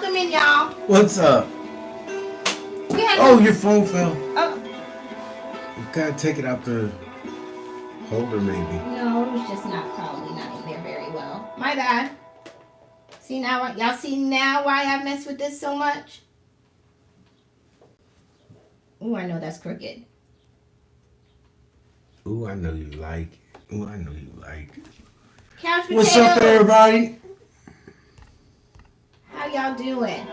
them in, y'all. What's up? Oh, your phone fell. Oh. You gotta take it out the holder, maybe. No, it was just probably not in there very well. My bad. See now, y'all see now why I mess with this so much? Ooh, I know that's crooked. Ooh, I know you like it. Ooh, I know you like it. Couch potatoes. What's up, everybody? How y'all doing?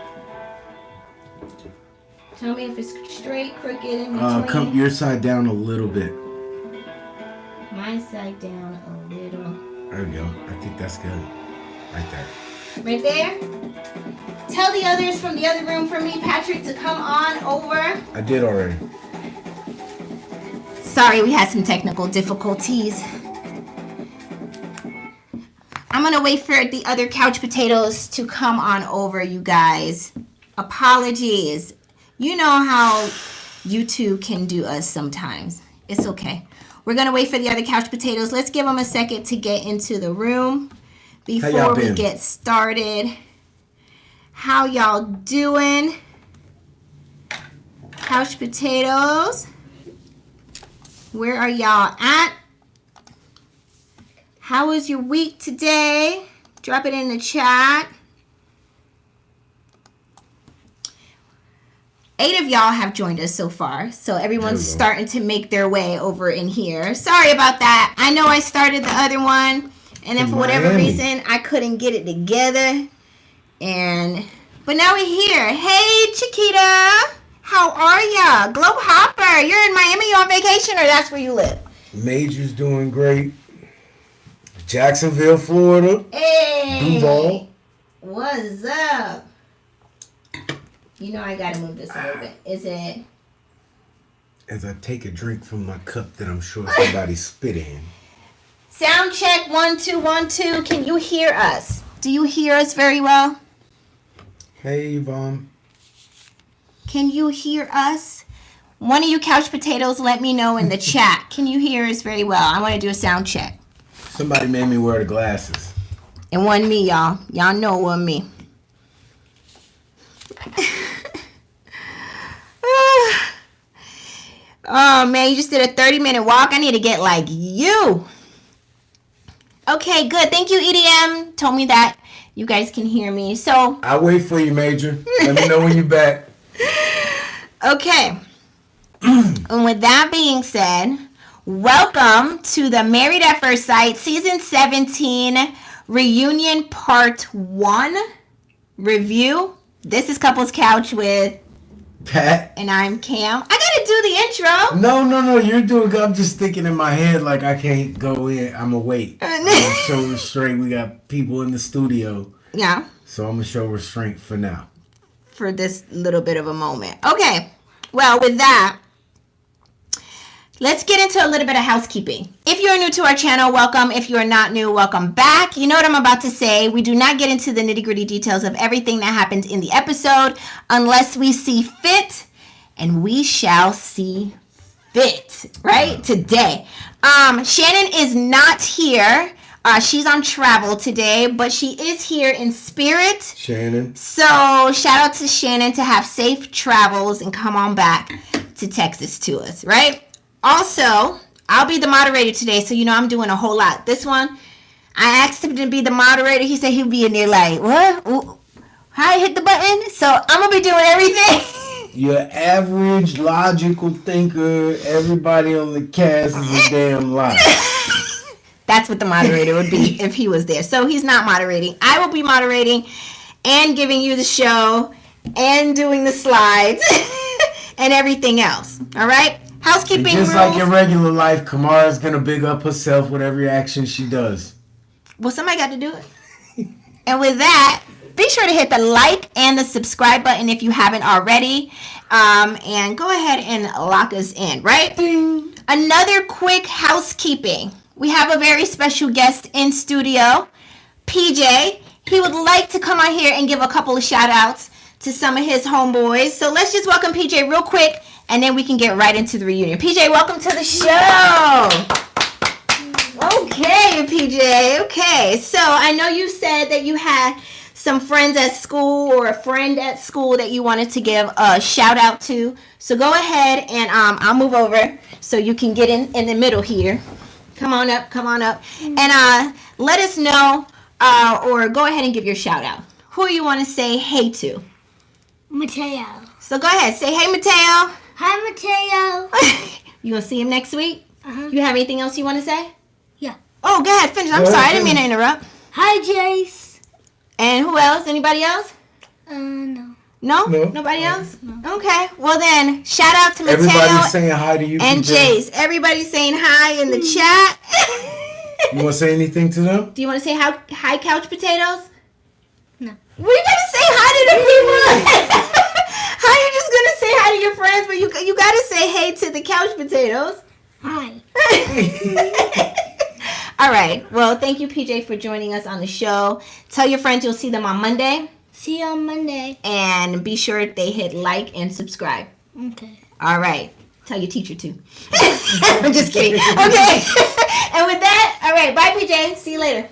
Tell me if it's straight, crooked, in between. Come your side down a little bit. My side down a little. There we go. I think that's good. Right there. Right there? Tell the others from the other room for me, Patrick, to come on over. I did already. Sorry, we had some technical difficulties. I'm going to wait for the other couch potatoes to come on over, you guys. Apologies. You know how YouTube can do us sometimes. It's okay. We're going to wait for the other couch potatoes. Let's give them a second to get into the room before we get started. How y'all doing? Couch potatoes. Where are y'all at? How was your week today? Drop it in the chat. 8 of y'all have joined us so far. So everyone's starting to make their way over in here. Sorry about that. I know I started the other one. And then for whatever reason, I couldn't get it together. But now we're here. Hey, Chiquita. How are ya? Globe Hopper. You're in Miami. You on vacation or that's where you live? Major's doing great. Jacksonville, Florida. Hey. Duval. What's up? You know I gotta move this a little bit. Is it? As I take a drink from my cup that I'm sure somebody spit in. Sound check 1 2 1 2. Can you hear us? Do you hear us very well? Hey, Yvonne. Can you hear us? One of you couch potatoes, let me know in the chat. Can you hear us very well? I want to do a sound check. Somebody made me wear the glasses. It wasn't me, y'all. Y'all know it wasn't me. Oh, man, you just did a 30-minute walk. I need to get like you. Okay, good. Thank you, EDM. Told me that you guys can hear me. So I'll wait for you, Major. Let me know when you're back. Okay. And with that being said, welcome to the Married at First Sight Season 17 Reunion Part 1 review. This is Couples Couch with Pat. And I'm Cam. I gotta do the intro. No. You're doing good. I'm just thinking in my head like I can't go in. I'm gonna wait. Show restraint. We got people in the studio. Yeah. So I'm gonna show restraint for now. For this little bit of a moment. Okay. Well, with that, let's get into a little bit of housekeeping. If you're new to our channel, welcome. If you are not new, welcome back. You know what I'm about to say. We do not get into the nitty-gritty details of everything that happened in the episode unless we see fit, and we shall see fit, right? Today. Shannon is not here. She's on travel today, but she is here in spirit. Shannon. So shout out to Shannon to have safe travels and come on back to Texas to us, right? Also, I'll be the moderator today, so you know I'm doing a whole lot. This one, I asked him to be the moderator. He said he'd be in there like, what? How I hit the button? So I'm going to be doing everything. Your average logical thinker, everybody on the cast is a damn lie. That's what the moderator would be if he was there. So he's not moderating. I will be moderating and giving you the show and doing the slides and everything else. All right? Housekeeping and just rules. like in regular life, Kamara's going to big up herself with every action she does. Well, somebody got to do it. And with that, be sure to hit the like and the subscribe button if you haven't already. And go ahead and lock us in, right? Ding. Another quick housekeeping. We have a very special guest in studio, PJ. He would like to come on here and give a couple of shout outs to some of his homeboys. So let's just welcome PJ real quick and then we can get right into the reunion. PJ, welcome to the show. Okay, PJ. Okay. So I know you said that you had some friends at school or a friend at school that you wanted to give a shout out to. So go ahead and I'll move over so you can get in the middle here. Come on up. And let us know or go ahead and give your shout out. Who you want to say hey to? Mateo. So go ahead. Say hey, Mateo. Hi, Mateo. You going to see him next week? Uh-huh. You have anything else you want to say? Yeah. Oh, go ahead. Finish. I'm sorry. I didn't mean to interrupt. Hi, Jace. And who else? Anybody else? No. No? No. Nobody else? No. Okay. Well then, shout out to Mateo Everybody's saying hi to you. and Jace. Everybody's saying hi in the chat. You want to say anything to them? Do you want to say hi, Couch Potatoes? No. We gotta say hi to the people. How you just gonna say hi to your friends, but you gotta say hey to the Couch Potatoes? Hi. All right. Well, thank you, PJ, for joining us on the show. Tell your friends you'll see them on Monday. See you on Monday. And be sure they hit like and subscribe. Okay. All right. Tell your teacher too. I'm just kidding. Okay. And with that, all right. Bye, PJ. See you later.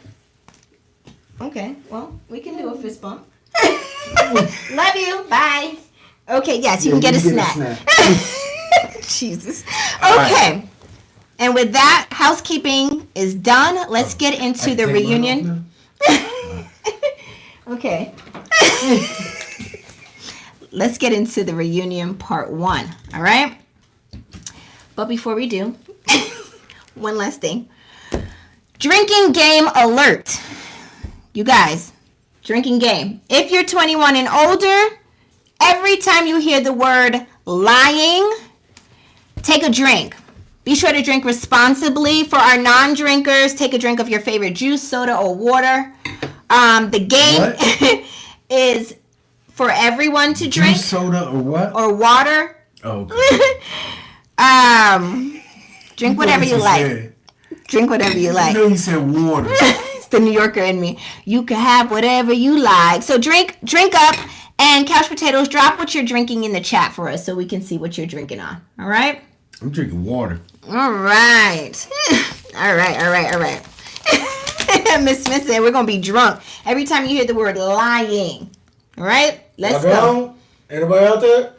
Okay. Well, we can do a fist bump. Love you. Bye. Okay. Yes, you can get a snack. Jesus. Okay. Right. And with that, housekeeping is done. Let's get into the reunion. Okay. Let's get into the reunion part 1. All right. But before we do, one last thing. Drinking game alert. You guys, drinking game. If you're 21 and older, every time you hear the word lying, take a drink. Be sure to drink responsibly. For our non-drinkers, take a drink of your favorite juice, soda, or water. The game is for everyone to drink. Juice, soda, or what? Or water. Oh. Okay. Drink whatever you like. Said. Drink whatever you like. I know you said water. It's the New Yorker in me. You can have whatever you like. So drink up. And Couch Potatoes, drop what you're drinking in the chat for us so we can see what you're drinking on. All right? I'm drinking water. All right. All right. Miss Smith said we're going to be drunk every time you hear the word lying. All right? Let's go. Anybody out there?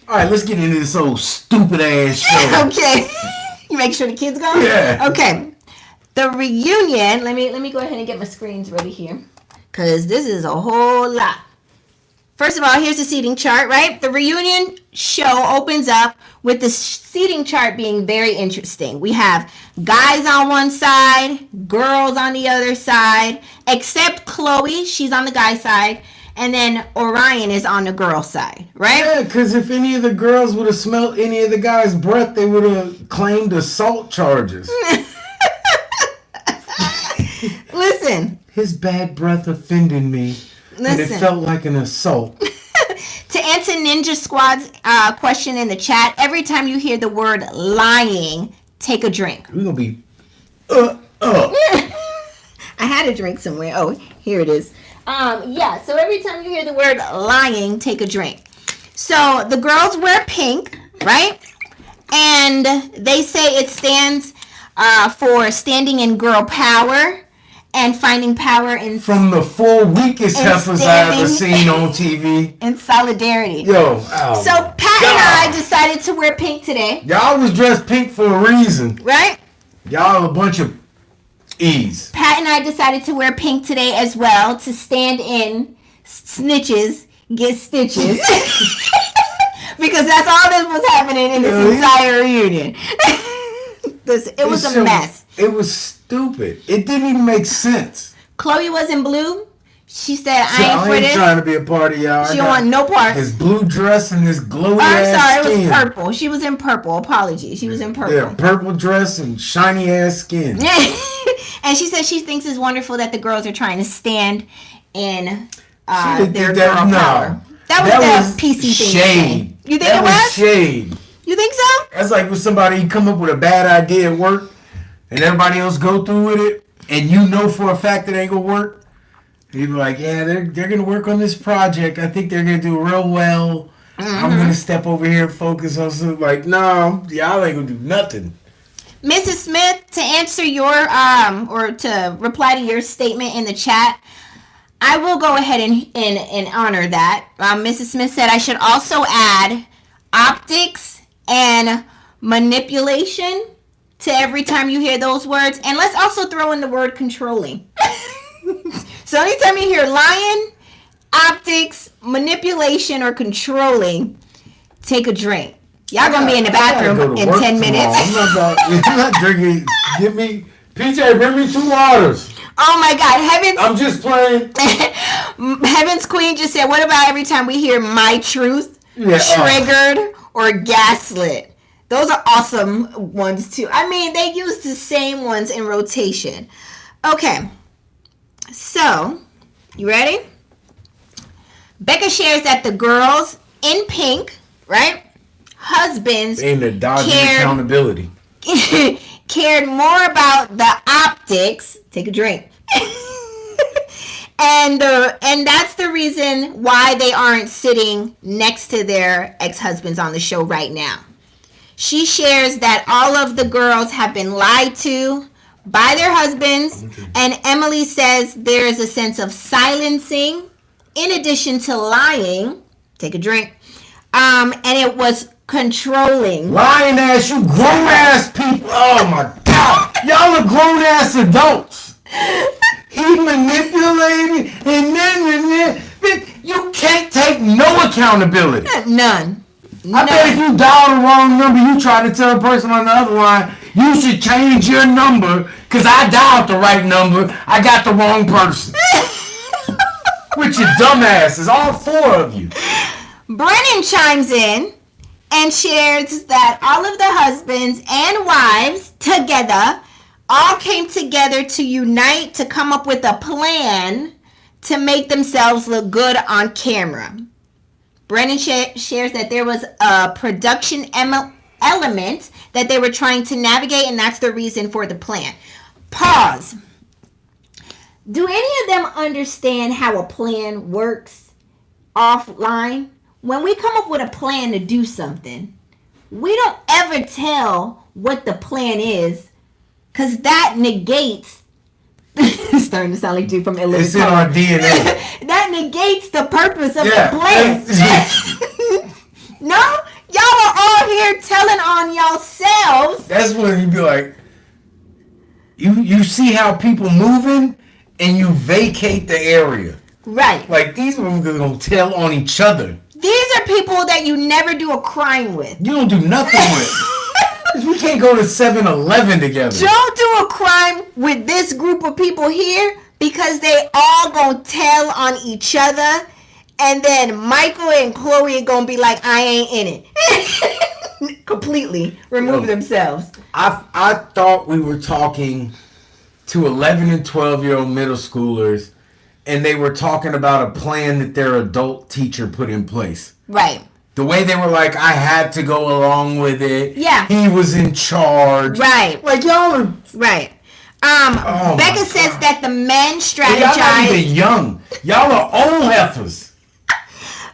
All right, let's get into this old stupid ass show. Okay. You make sure the kids go? Yeah. Okay. The reunion. Let me go ahead and get my screens ready here. Because this is a whole lot. First of all, here's the seating chart, right? The reunion show opens up with the seating chart being very interesting. We have guys on one side, girls on the other side, except Chloe, she's on the guy side, and then Orion is on the girl side, right? Yeah, because if any of the girls would have smelled any of the guys' breath, they would have claimed assault charges. Listen. His bad breath offended me. And it felt like an assault. To answer Ninja Squad's question in the chat, every time you hear the word lying, take a drink. We're going to be, I had a drink somewhere. Oh, here it is. So every time you hear the word lying, take a drink. So the girls wear pink, right? And they say it stands for standing in girl power. And finding power in... From the 4 weakest heifers I ever seen on TV. In solidarity. Yo, so Pat and I decided to wear pink today. Y'all was dressed pink for a reason. Right? Y'all a bunch of E's. Pat and I decided to wear pink today as well to stand in snitches, get stitches. Because that's all that was happening in this entire reunion. It was a mess. It was stupid. It didn't even make sense. Chloe was in blue. She said, I ain't for this. trying to be a part of y'all. She don't want no part. This blue dress and this glowy ass skin. It was purple. She was in purple. Apologies. She was in purple. Yeah, purple dress and shiny ass skin. And she said she thinks it's wonderful that the girls are trying to stand in their girl power. That was the PC thing. Shade. You think it was? Shade. You think so? That's like when somebody come up with a bad idea at work and everybody else go through with it and you know for a fact it ain't gonna work. You be like, yeah, they're gonna work on this project. I think they're gonna do real well. Mm-hmm. I'm gonna step over here and focus on something. Like, no, y'all ain't gonna do nothing. Mrs. Smith, to answer your or to reply to your statement in the chat, I will go ahead and honor that. Mrs. Smith said I should also add optics and manipulation to every time you hear those words. And let's also throw in the word controlling. So anytime you hear lying, optics, manipulation, or controlling, take a drink. Y'all gonna be in the bathroom in 10 minutes. I'm not drinking. Give me, PJ, bring me 2 waters. Oh my God, Heaven's... I'm just playing. Heaven's Queen just said, what about every time we hear my truth, triggered, or gaslit? Those are awesome ones too. I mean, they use the same ones in rotation. Okay, so, you ready? Becca shares that the girls in pink, right? Husbands ain't a dodging accountability. Cared more about the optics. Take a drink. and that's the reason why they aren't sitting next to their ex-husbands on the show right now. She shares that all of the girls have been lied to by their husbands, and Emily says there is a sense of silencing in addition to lying. Take a drink. And it was controlling. Lying ass, you grown ass people. Oh my God. Y'all are grown ass adults. He manipulated and then you can't take no accountability. None. I bet if you dial the wrong number, you try to tell a person on the other line, you should change your number because I dialed the right number. I got the wrong person. With your dumbasses, all 4 of you. Brennan chimes in and shares that all of the husbands and wives together all came together to unite to come up with a plan to make themselves look good on camera. Brennan shares that there was a production element that they were trying to navigate, and that's the reason for the plan. Pause. Do any of them understand how a plan works offline? When we come up with a plan to do something, we don't ever tell what the plan is, because that negates... It's starting to sound like dude from Illinois. It's in our DNA. That negates the purpose of the plan. No? Y'all are all here telling on yourselves. That's when you be like, you see how people moving and you vacate the area. Right. Like, these motherfuckers gonna tell on each other. These are people that you never do a crime with. You don't do nothing with. We can't go to 7-Eleven together. Don't do a crime with this group of people here because they all gonna tell on each other, and then Michael and Chloe are gonna be like, I ain't in it. Completely remove themselves. I thought we were talking to 11 and 12-year-old middle schoolers, and they were talking about a plan that their adult teacher put in place. Right. The way they were like, I had to go along with it. Yeah. He was in charge. Right. Like, y'all are... Right. Becca says that the men strategized... Y'all not even young. Y'all are old heifers.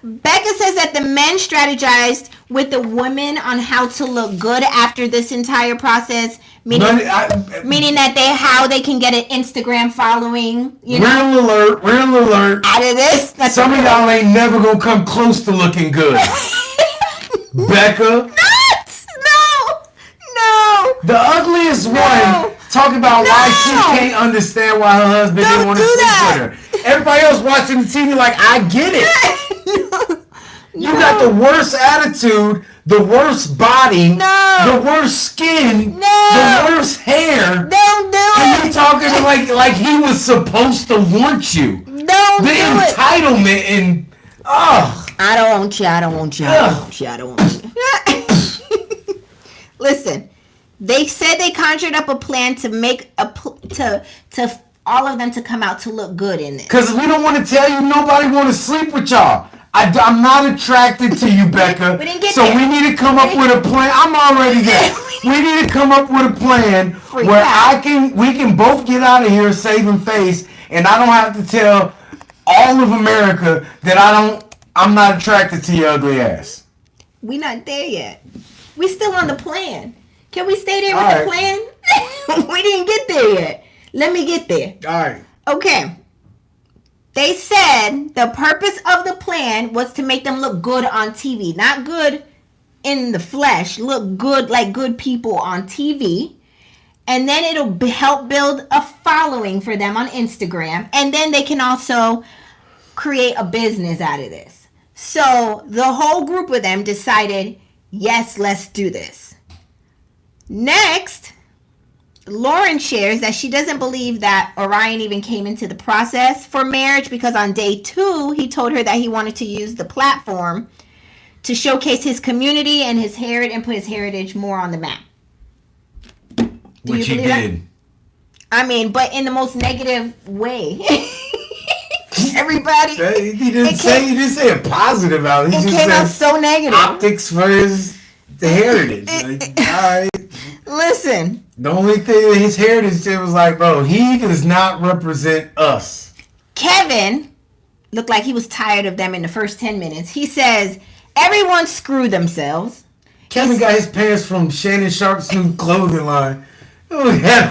Becca says that the men strategized with the women on how to look good after this entire process, meaning that how they can get an Instagram following. You know? Real alert. Out of this, some of y'all ain't never gonna come close to looking good. Becca. No. The ugliest one talking about why she can't understand why her husband didn't want to sleep with her. Everybody else watching the TV like, I get it. You got the worst attitude, the worst body, the worst skin, the worst hair. Don't do it. And you talking like he was supposed to want you. Don't do it. The entitlement and I don't want you. I don't want you. I don't want you. I don't want you. Listen, they said they conjured up a plan to make to all of them to come out to look good in this. Because we don't want to tell you nobody want to sleep with y'all. I'm not attracted to you, Becca. We didn't get so there. We need to come up with a plan. I'm already there. We need to come up with a plan where we can both get out of here saving face, and I don't have to tell all of America that I'm not attracted to your ugly ass. We not there yet. We still on the plan. Can we stay there with the plan? We didn't get there yet. Let me get there. All right. Okay. They said the purpose of the plan was to make them look good on TV. Not good in the flesh. Look good like good people on TV. And then it'll help build a following for them on Instagram. And then they can also create a business out of this. So the whole group of them decided, yes, let's do this. Next, Lauren shares that she doesn't believe that Orion even came into the process for marriage because on day 2, he told her that he wanted to use the platform to showcase his community and his heritage and put his heritage more on the map. Which he did. I mean, but in the most negative way. Everybody. He didn't say it positive out. He It just came out said so negative. optics for the heritage. Like, all right. Listen. The only thing that his heritage did was like, bro, he does not represent us. Kevin looked like he was tired of them in the first 10 minutes. He says, everyone screw themselves. Kevin got his pants from Shannon Sharp's new clothing line. Oh, he had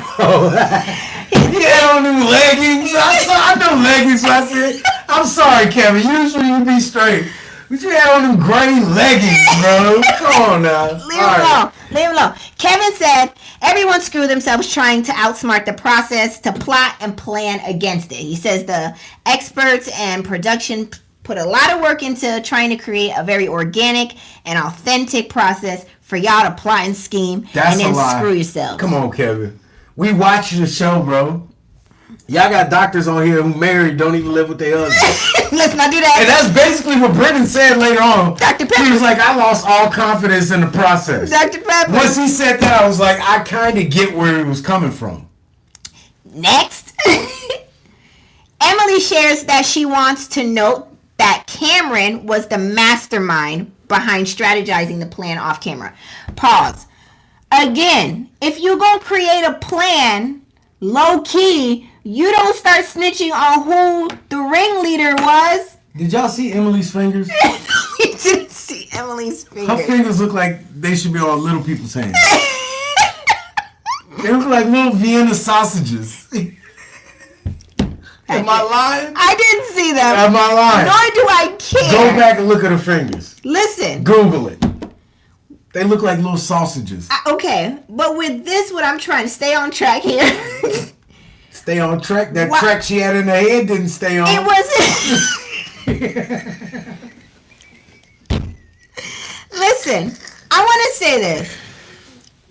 on them leggings. I know leggings. So I said, I'm sorry, Kevin. Usually you be straight. But you had on them gray leggings, bro. Come on now. Leave him alone. Kevin said, everyone screwed themselves trying to outsmart the process to plot and plan against it. He says the experts and production put a lot of work into trying to create a very organic and authentic process for y'all to plot and scheme and then screw yourselves. Come on, Kevin. We watch the show, bro. Y'all got doctors on here who married, don't even live with their husbands. Let's not do that. And that's basically what Brendan said later on. Dr. Pepper. He was like, I lost all confidence in the process. Dr. Pepper. Once he said that, I was like, I kind of get where he was coming from. Next. Emily shares that she wants to note that Cameron was the mastermind behind strategizing the plan off camera. Pause. Again, if you gonna create a plan low key, you don't start snitching on who the ringleader was. Did y'all see Emily's fingers? We didn't see Emily's fingers. Her fingers look like they should be on little people's hands. They look like little Vienna sausages. Am I lying? I didn't see them. Am I lying? Nor do I care. Go back and look at her fingers. Listen. Google it. They look like little sausages. Okay, but with this, what I'm trying to stay on track here. Stay on track. That track she had in her head didn't stay on. It wasn't. Listen, I want to say this.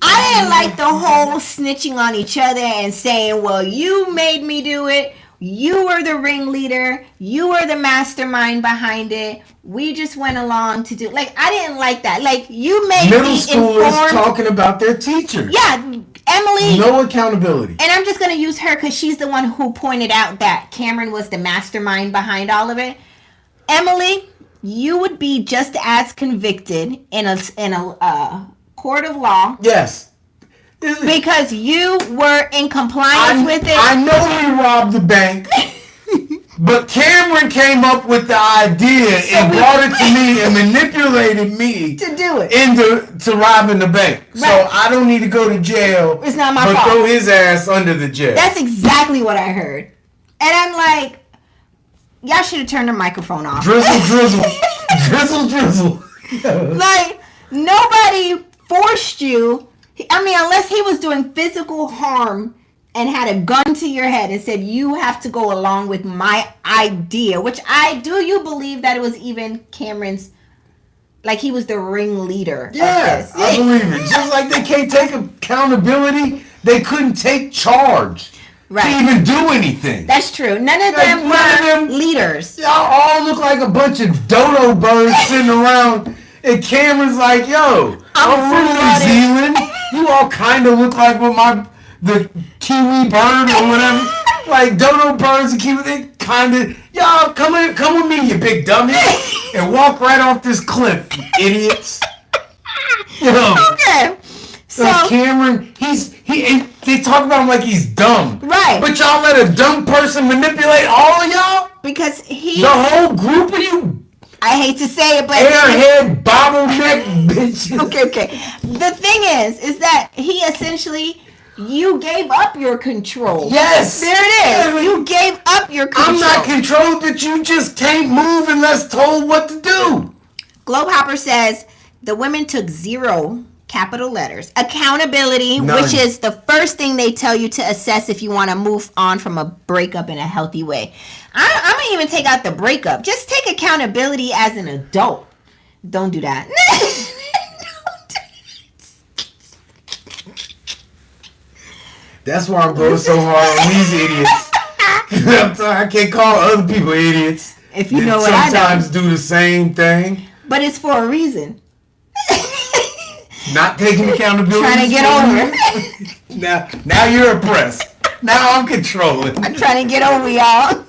I didn't like the whole snitching on each other and saying, well, you made me do it. You were the ringleader. You were the mastermind behind it. We just went along to do. Like, I didn't like that. Like, you made middle me schoolers informed. talking about their teacher. Yeah, Emily. No accountability. And I'm just going to use her because she's the one who pointed out that Cameron was the mastermind behind all of it. Emily, you would be just as convicted in a court of law. Yes. Because you were in compliance with it. I know he robbed the bank, but Cameron came up with the idea and brought it to me and manipulated me to do it into robbing the bank. Right. So I don't need to go to jail. It's not my fault. But throw his ass under the jail. That's exactly what I heard. And I'm like, y'all should have turned the microphone off. Drizzle, drizzle. Drizzle. Like, nobody forced you. I mean, unless he was doing physical harm and had a gun to your head and said, you have to go along with my idea, which you believe that it was even Cameron's, like he was the ringleader. Yeah, I believe it. Just like they can't take accountability, they couldn't take charge to even do anything. That's true. None of them were leaders. Y'all all look like a bunch of dodo birds sitting around. And Cameron's like, yo, I'm from New Zealand. You all kind of look like the kiwi bird or whatever. Like dodo birds and kiwi, they kind of, y'all come with me, you big dummy, and walk right off this cliff, you idiots. Yo. Okay. So Cameron, they talk about him like he's dumb. Right. But y'all let a dumb person manipulate all of y'all? Because the whole group of you. I hate to say it, but airhead, bottleneck bitches. Okay. The thing is that he essentially You gave up your control. Yes. There it is. You gave up your control. I'm not controlled, but you just can't move unless told what to do. Globehopper says the women took 0 capital letters accountability, None. which is the first thing they tell you to assess if you want to move on from a breakup in a healthy way. I'm gonna even take out the breakup. Just take accountability as an adult. Don't do that. That's why I'm going so hard on these idiots. I can't call other people idiots. If you know what I know. Sometimes do the same thing. But it's for a reason. Not taking accountability. Trying to get over it. Now you're oppressed. Now I'm controlling. I'm trying to get over y'all.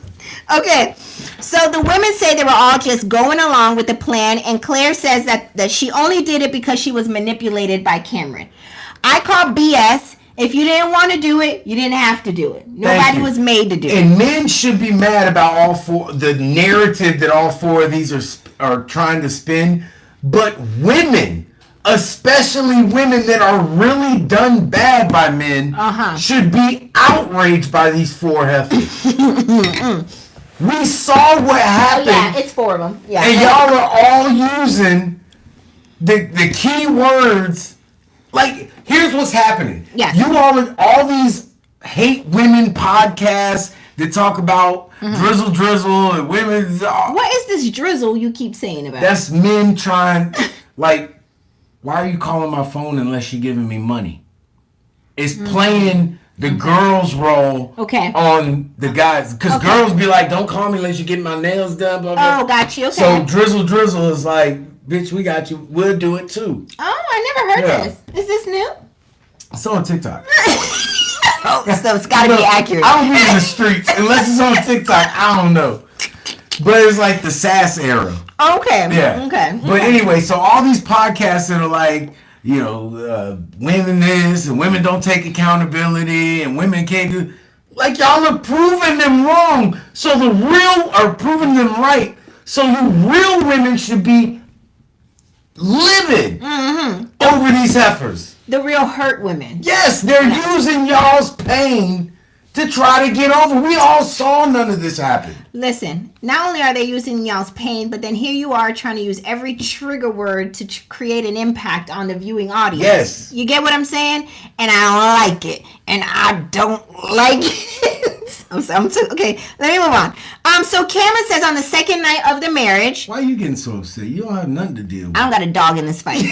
Okay. So the women say they were all just going along with the plan, and Claire says that she only did it because she was manipulated by Cameron. I call BS. If you didn't want to do it, you didn't have to do it. Nobody was made to do it. And men should be mad about all four, the narrative that all 4 of these are trying to spin. But women, especially women that are really done bad by men, should be outraged by these 4 heifers. We saw what happened. Oh, yeah, it's 4 of them. Yeah. And y'all are all using the key words. Like, here's what's happening. Yeah. You all these hate women podcasts that talk about drizzle and women. What is this drizzle you keep saying about? That's men trying, like, why are you calling my phone unless you're giving me money? It's playing the girls' role on the guys. Because girls be like, don't call me unless you get my nails done, blah, blah. Oh, got you. Okay. So drizzle is like, bitch, we got you. We'll do it too. Oh, I never heard this. Is this new? It's on TikTok. So it's got to be accurate. I don't be in the streets. Unless it's on TikTok, I don't know. But it's like the sass era. Okay. Yeah. Okay. But anyway, so all these podcasts that are like, you know, women this and women don't take accountability and women can't do, like, y'all are proving them wrong. So the real are proving them right. So the real women should be livid over these heifers. The real hurt women. Yes, they're using y'all's pain to try to get over. We all saw none of this happen. Listen, not only are they using y'all's pain, but then here you are trying to use every trigger word to create an impact on the viewing audience. Yes. You get what I'm saying? And I don't like it. And I don't like it. Okay, let me move on. So Cameron says on the second night of the marriage. Why are you getting so upset? You don't have nothing to deal with. I don't got a dog in this fight.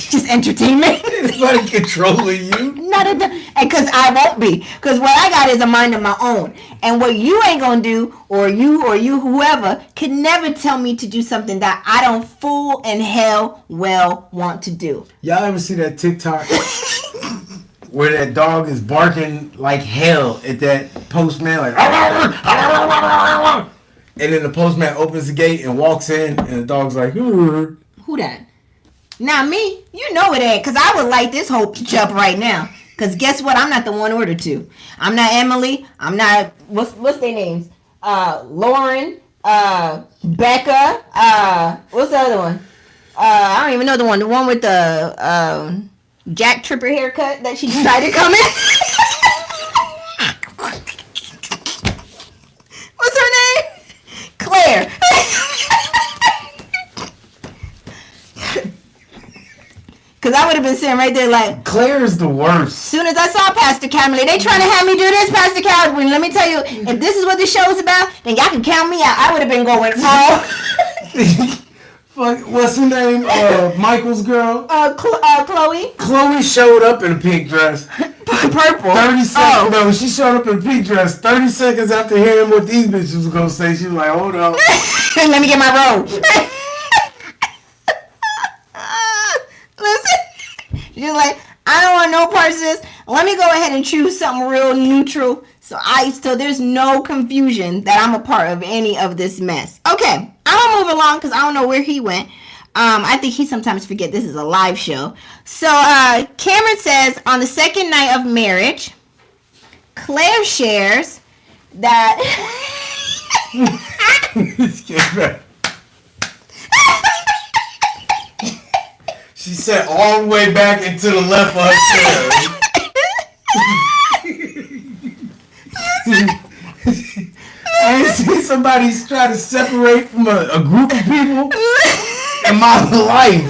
Just entertainment. Anybody controlling you? Not a dog. Because I won't be. Because what I got is a mind of my own. And what you ain't going to do, or you, whoever, can never tell me to do something that I don't full and hell well want to do. Y'all ever see that TikTok where that dog is barking like hell at that postman? Like, and then the postman opens the gate and walks in, and the dog's like, Who that? Not me. You know it ain't, because I would light this whole pitch up right now. Because guess what? I'm not the one ordered to. I'm not Emily. I'm not, what's their names? Lauren, Becca, what's the other one? I don't even know the one. The one with the Jack Tripper haircut that she decided to come in. What's her name? Claire. Because I would have been sitting right there like... Claire is the worst. Soon as I saw Pastor Camille, they trying to have me do this, Pastor Calvin. Let me tell you, if this is what the show is about, then y'all can count me out. I would have been going all... Fuck, what's her name? Michael's girl? Chloe. Chloe showed up in a pink dress. Purple. 30 seconds. No, she showed up in a pink dress. 30 seconds after hearing what these bitches was going to say, she was like, hold up. Let me get my robe. Listen, she's like, I don't want no parts of this. Let me go ahead and choose something real neutral. So there's no confusion that I'm a part of any of this mess. Okay, I'm gonna move along because I don't know where he went. I think he sometimes forget this is a live show. So Cameron says on the second night of marriage, Claire shares that. She sat all the way back into the left of her chair. I ain't seen somebody try to separate from a group of people in my life.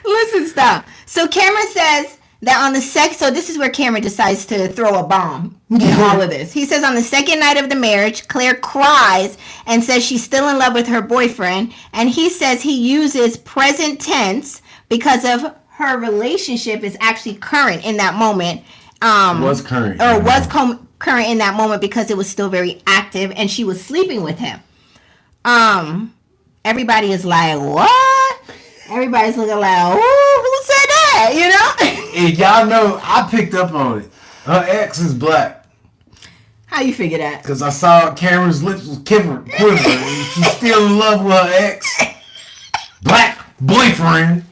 Listen, stop. So Cameron says that on the so this is where Cameron decides to throw a bomb in all of this. He says on the second night of the marriage, Claire cries and says she's still in love with her boyfriend. And he says he uses present tense because of her relationship is actually current in that moment. Was current. Or was current in that moment because it was still very active and she was sleeping with him. Everybody is like, what? Everybody's looking like, who said that? You know? And y'all know, I picked up on it. Her ex is black. How you figure that? Because I saw Cameron's lips was quivering. And she's still in love with her ex. Black boyfriend.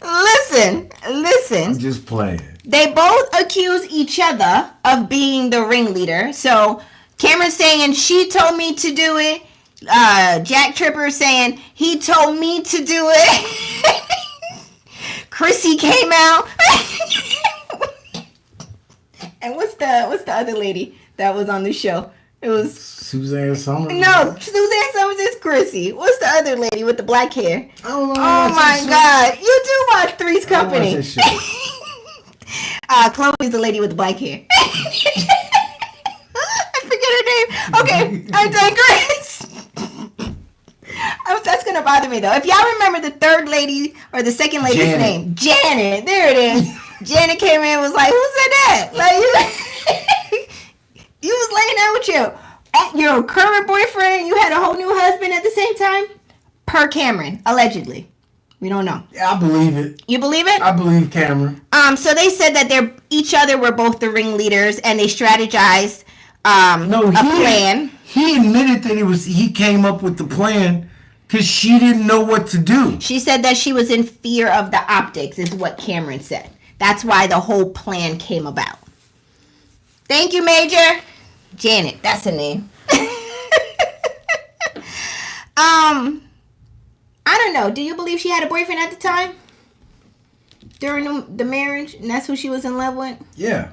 Listen. I'm just playing. They both accuse each other of being the ringleader. So Cameron's saying she told me to do it. Jack Tripper saying he told me to do it. Chrissy came out. And what's the other lady that was on the show? It was Suzanne Summers. No, Suzanne Summers is Chrissy. What's the other lady with the black hair? Oh my God, you do watch Three's Company. Chloe's the lady with the black hair. I forget her name. Okay, I digress. That's gonna bother me though. If y'all remember the third lady or the second lady's name, Janet. There it is. Janet came in and was like, "Who said that?" Like you was laying down with your current boyfriend. You had a whole new husband at the same time. Per Cameron, allegedly. We don't know. Yeah, I believe it. You believe it? I believe Cameron. So they said that each other were both the ringleaders and they strategized a plan. He admitted that he came up with the plan because she didn't know what to do. She said that she was in fear of the optics, is what Cameron said. That's why the whole plan came about. Thank you, Major. Janet, that's her name. I don't know. Do you believe she had a boyfriend at the time? During the marriage? And that's who she was in love with? Yeah.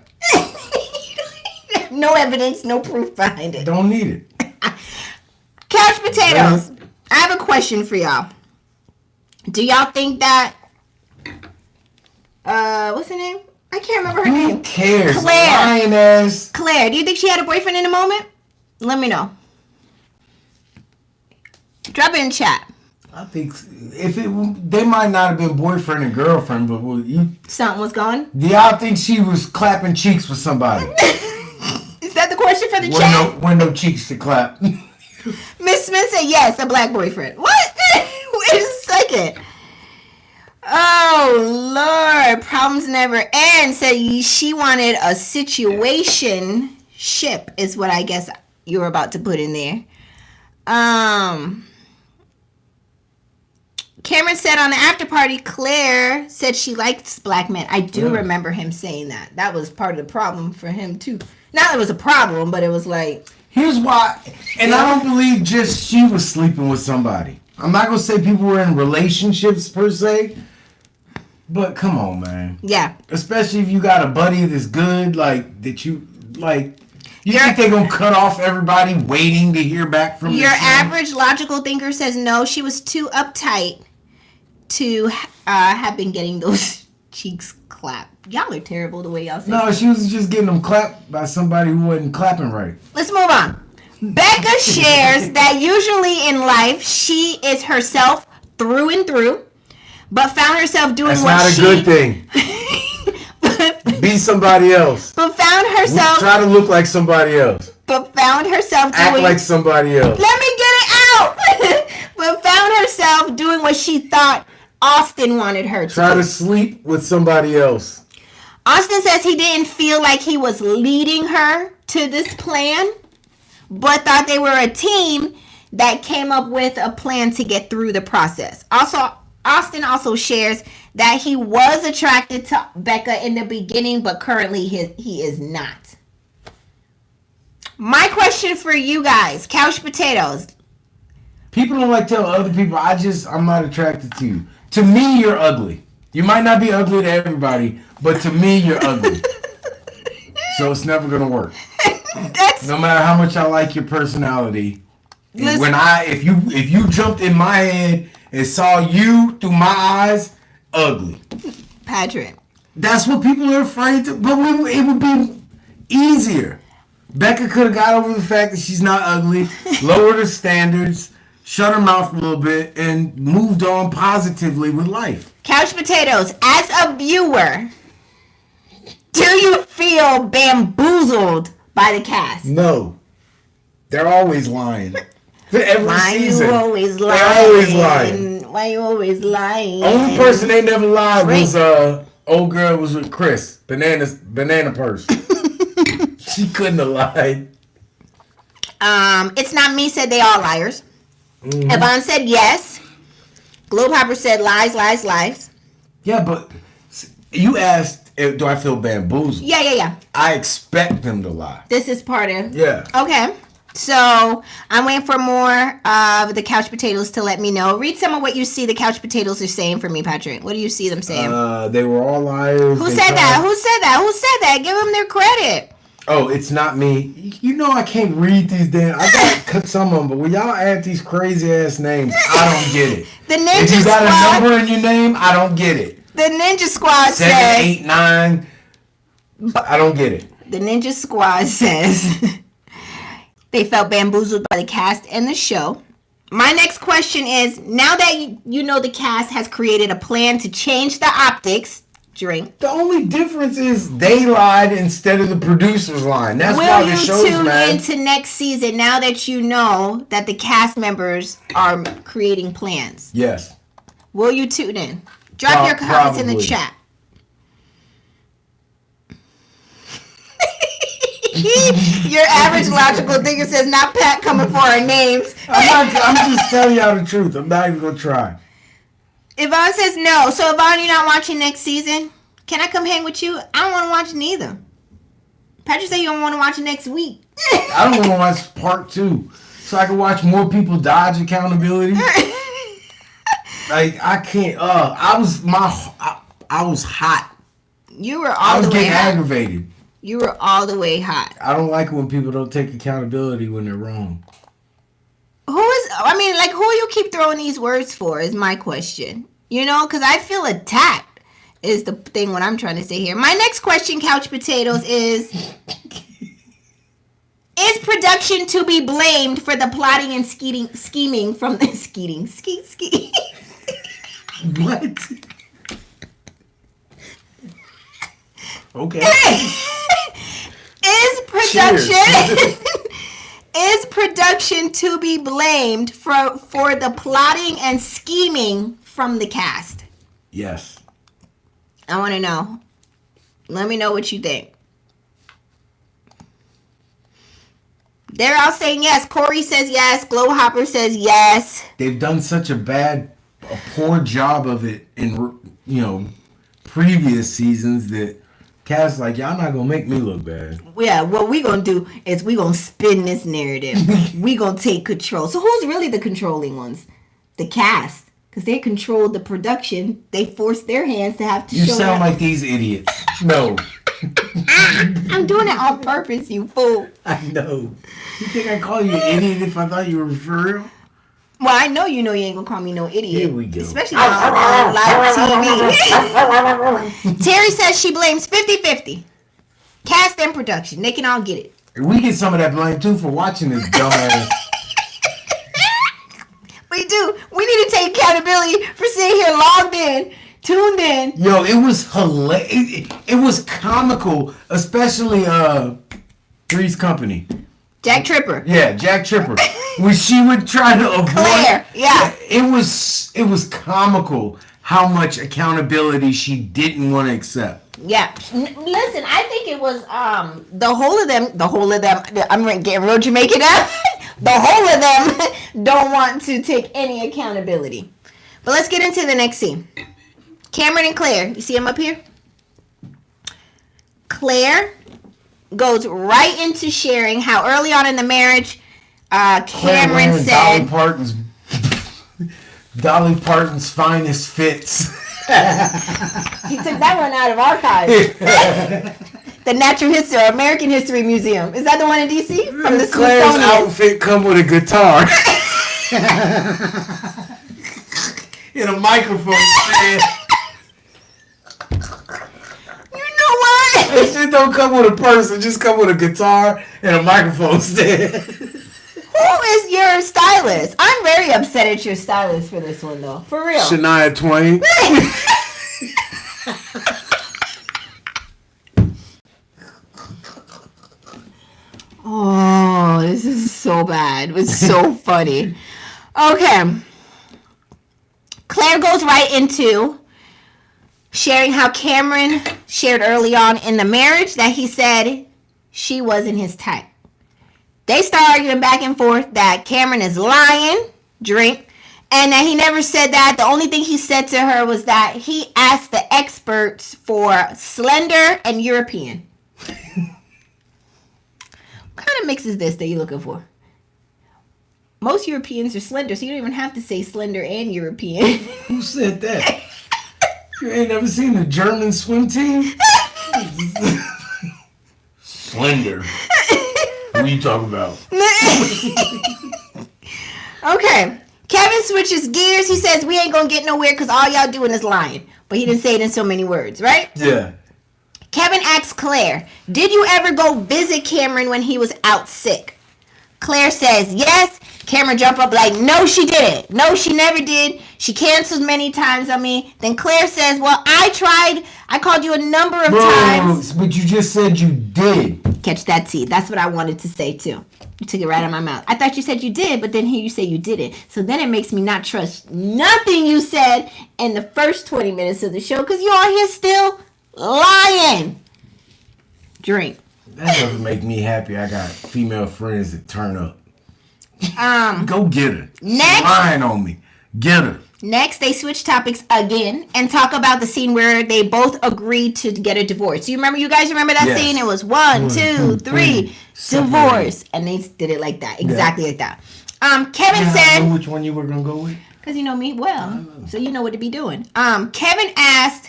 No evidence, no proof behind it. Don't need it. Couch potatoes. I have a question for y'all. Do y'all think that... what's her name? I can't remember her name. Who cares? Claire. Lying ass. Claire, do you think she had a boyfriend in the moment? Let me know. Drop it in chat. I think they might not have been boyfriend and girlfriend, but Something was going? do y'all think she was clapping cheeks with somebody? Is that the question for the chat? When no cheeks to clap. Miss Smith said yes, a black boyfriend. What? Wait a second. Oh, Lord. Problems never end. Said she wanted a situation ship is what I guess you were about to put in there. Cameron said on the after party, Claire said she likes black men. I do remember him saying that. That was part of the problem for him, too. Not that it was a problem, but it was like... Here's why. And I don't believe just she was sleeping with somebody. I'm not going to say people were in relationships, per se. But come on, man. Yeah. Especially if you got a buddy that's good, like, that you, like... You think they're going to cut off everybody waiting to hear back from your average logical thinker says no, she was too uptight to have been getting those cheeks clapped. Y'all are terrible the way y'all say No, she was just getting them clapped by somebody who wasn't clapping right. Let's move on. Becca shares that usually in life she is herself through and through, but found herself doing That's not a good thing. Be somebody else. But found herself... Try to look like somebody else. But found herself doing... Act like somebody else. Let me get it out! But found herself doing what she thought Austin wanted her to. Try to sleep with somebody else. Austin says he didn't feel like he was leading her to this plan, but thought they were a team that came up with a plan to get through the process. Also, Austin also shares that he was attracted to Becca in the beginning, but currently he is not. My question for you guys, couch potatoes. People don't like tell other people, I'm not attracted to you. To me, you're ugly. You might not be ugly to everybody, but to me, you're ugly. So it's never gonna work. No matter how much I like your personality, if you jumped in my head and saw you through my eyes, ugly. Patrick. That's what people are afraid to. But it would be easier. Becca could have got over the fact that she's not ugly, lowered her standards, shut her mouth a little bit, and moved on positively with life. Couch potatoes. As a viewer, do you feel bamboozled by the cast? No. They're always lying. Every season. You always lying? They're always lying. Why you always lying? Only person they never lied was old girl was with Chris. Banana purse. She couldn't have lied. It's not me said they all liars. Mm-hmm. Yvonne said yes. Globehopper said lies. Yeah, but you asked, do I feel bamboozled? Yeah. I expect them to lie. This is part of... Yeah. Okay. So, I'm waiting for more of the couch potatoes to let me know. Read some of what you see the couch potatoes are saying for me, Patrick. What do you see them saying? They were all liars. Who said that? Give them their credit. Oh, it's not me. You know I can't read these damn... I gotta cut some of them, but when y'all add these crazy-ass names, I don't get it. The Ninja If you got Squad, a number in your name, I don't get it. The Ninja Squad 7, says... 8, 9... I don't get it. The Ninja Squad says... They felt bamboozled by the cast and the show. My next question is, now that you know the cast has created a plan to change the optics, drink. The only difference is they lied instead of the producers lying. That's why the show's Will you tune mad. into next season now that you know that the cast members are creating plans? Yes. Will you tune in? Drop your comments in the chat. Your average logical thinker says not Pat coming for our names. I'm just telling y'all the truth. I'm not even gonna try. Yvonne says no. So Yvonne, you're not watching next season? Can I come hang with you? I don't want to watch neither. Patrick said you don't want to watch it next week. I don't want to watch part 2, so I can watch more people dodge accountability. Like I can't. I was hot. You were I all was the way getting hot. aggravated. You were all the way hot. I don't like it when people don't take accountability when they're wrong. Who you keep throwing these words for is my question. You know, because I feel attacked is the thing what I'm trying to say here. My next question, Couch Potatoes, is production to be blamed for the plotting and scheming from the ski? What? Okay. Is production to be blamed for the plotting and scheming from the cast? Yes. I want to know. Let me know what you think. They're all saying yes. Corey says yes. Glowhopper says yes. They've done such a poor job of it in previous seasons that Cass like, y'all not gonna make me look bad. Yeah, what we gonna do is we gonna spin this narrative. We gonna take control. So who's really the controlling ones? The cast, because they control the production. They force their hands to have to. You show sound up. like these idiots. No. I'm doing it on purpose, you fool. I know. You think I call you an idiot if I thought you were for real? Well, I know you ain't gonna call me no idiot. Here we go. Especially on live TV. Terry says she blames 50-50. Cast and production. They can all get it. We get some of that blame too for watching this dumbass. We do. We need to take accountability for sitting here logged in, tuned in. Yo, it was hilarious. It was comical, especially Three's Company. Jack Tripper. Yeah, Jack Tripper. When she would try to avoid Claire, yeah. It was comical how much accountability she didn't want to accept. Yeah. Listen, I think it was the whole of them, I'm getting real Jamaican now. The whole of them don't want to take any accountability. But let's get into the next scene. Cameron and Claire, you see them up here? Claire goes right into sharing how early on in the marriage, Cameron said... Dolly Parton's finest fits. He took that one out of archives. The Natural History, American History Museum. Is that the one in D.C.? From the Claire's Smithsonian. outfit come with a guitar. In a microphone stand. You know what? That shit don't come with a person, just come with a guitar and a microphone stand. Who is your stylist? I'm very upset at your stylist for this one, though. For real. Shania Twain. Oh, this is so bad. It's so funny. Okay. Claire goes right into sharing how Cameron shared early on in the marriage that he said she wasn't his type. They start arguing back and forth that Cameron is lying, drink, and that he never said that. The only thing he said to her was that he asked the experts for slender and European. What kind of mix is this that you're looking for? Most Europeans are slender, so you don't even have to say slender and European. Who said that? You ain't never seen the German swim team? Slender. What are you talking about? Okay. Kevin switches gears. He says, we ain't gonna get nowhere because all y'all doing is lying. But he didn't say it in so many words, right? Yeah. Kevin asks Claire, did you ever go visit Cameron when he was out sick? Claire says, yes. Cameron jump up like, no, she didn't. No, she never did. She canceled many times on me. Then Claire says, well, I tried. I called you a number of times. But you just said you did. Catch that T. That's what I wanted to say, too. You took it right out of my mouth. I thought you said you did, but then here you say you didn't. So then it makes me not trust nothing you said in the first 20 minutes of the show because you're on here still lying. Drink. That doesn't make me happy. I got female friends that turn up. Go get her. Next. She's lying on me. Get her. Next, they switch topics again and talk about the scene where they both agreed to get a divorce. You guys remember that Yes. scene? It was 1, 2, 3, divorce. And they did it like that. Exactly like that. Kevin I said... know which one you were going to go with? Because you know me well. So you know what to be doing. Kevin asked...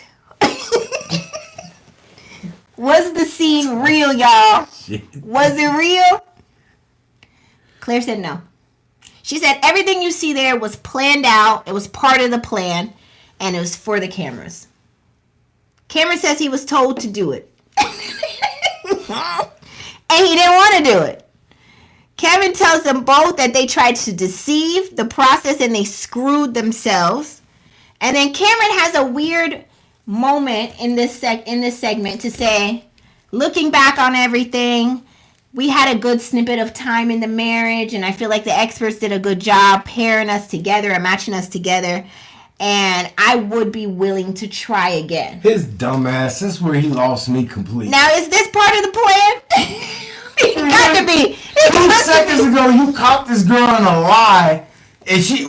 Was the scene real, y'all? Shit. Was it real? Claire said no. She said everything you see there was planned out. It was part of the plan. And it was for the cameras. Cameron says he was told to do it. And he didn't want to do it. Kevin tells them both that they tried to deceive the process and they screwed themselves. And then Cameron has a weird moment in this segment to say, looking back on everything, we had a good snippet of time in the marriage, and I feel like the experts did a good job pairing us together and matching us together, and I would be willing to try again. His dumbass. That's where he lost me completely. Now, is this part of the plan? It got to be. 2 seconds ago, you caught this girl in a lie, and she...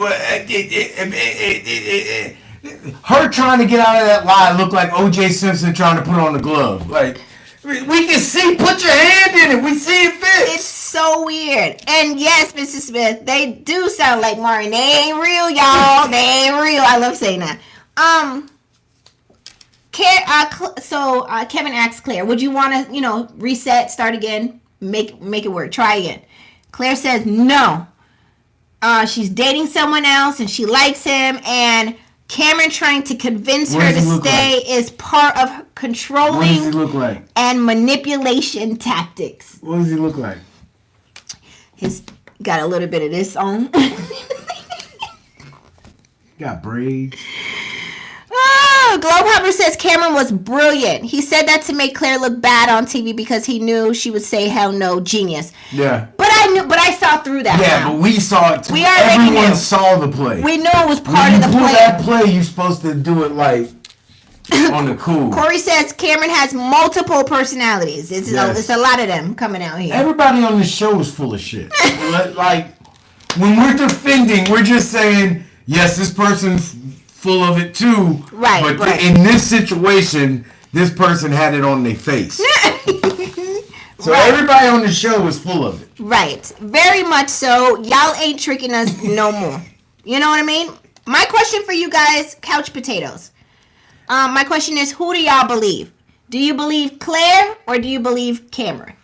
her trying to get out of that lie looked like O.J. Simpson trying to put on the glove. Like, we can see, put your hand in it. We see it fit. It's so weird. And yes, Mrs. Smith, they do sound like Martin. They ain't real, y'all. They ain't real. I love saying that. Kevin asks Claire, would you want to, reset, start again, make it work, try again? Claire says no. She's dating someone else and she likes him, and Cameron trying to convince her to stay is part of controlling What does he look like? and manipulation tactics. What does he look like? He's got a little bit of this on. Got braids. Globehopper says Cameron was brilliant. He said that to make Claire look bad on TV because he knew she would say hell no, genius. Yeah. But I saw through that. Yeah, now. but we saw it too. We already Everyone knew. saw the play. We knew it was part when of the you pull plan. that play, you're supposed to do it like on the cool. Corey says Cameron has multiple personalities. It's a lot of them coming out here. Everybody on the show is full of shit. Like, when we're defending, we're just saying, yes, this person's full of it too. Right, But right. in this situation, this person had it on their face. So Right. everybody on the show is full of it. Right. Very much so. Y'all ain't tricking us no more. You know what I mean? My question for you guys, couch potatoes. My question is, who do y'all believe? Do you believe Claire or do you believe Cameron?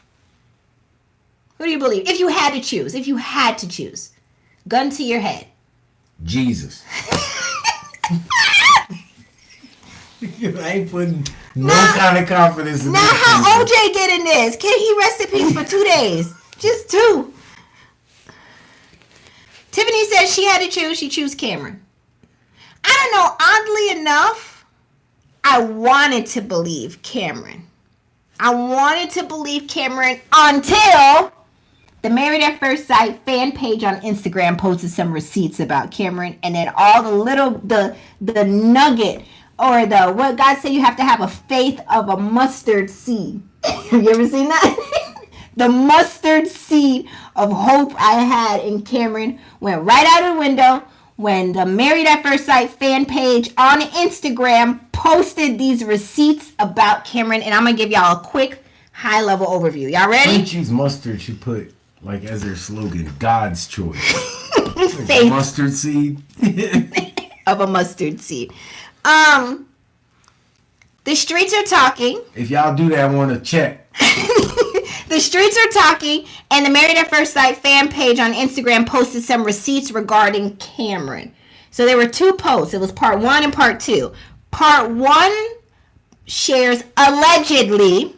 Who do you believe? If you had to choose. Gun to your head. Jesus. I ain't putting no kind of confidence in Now this. how OJ get in this? Can he rest in peace for 2 days? Just 2. Tiffany says she had to choose. She chose Cameron. I don't know. Oddly enough, I wanted to believe Cameron. Until the Married at First Sight fan page on Instagram posted some receipts about Cameron, and then all the nugget or the what God said you have to have a faith of a mustard seed. Have you ever seen that? The mustard seed of hope I had in Cameron went right out of the window when the Married at First Sight fan page on Instagram posted these receipts about Cameron, and I'm gonna give y'all a quick high-level overview. Y'all ready? Cream cheese mustard should put like as their slogan, God's choice. Faith Mustard seed. of a mustard seed. The streets are talking. If y'all do that, I want to check. The streets are talking, and the Married at First Sight fan page on Instagram posted some receipts regarding Cameron. So there were 2 posts. It was part 1 and part 2. Part 1 shares allegedly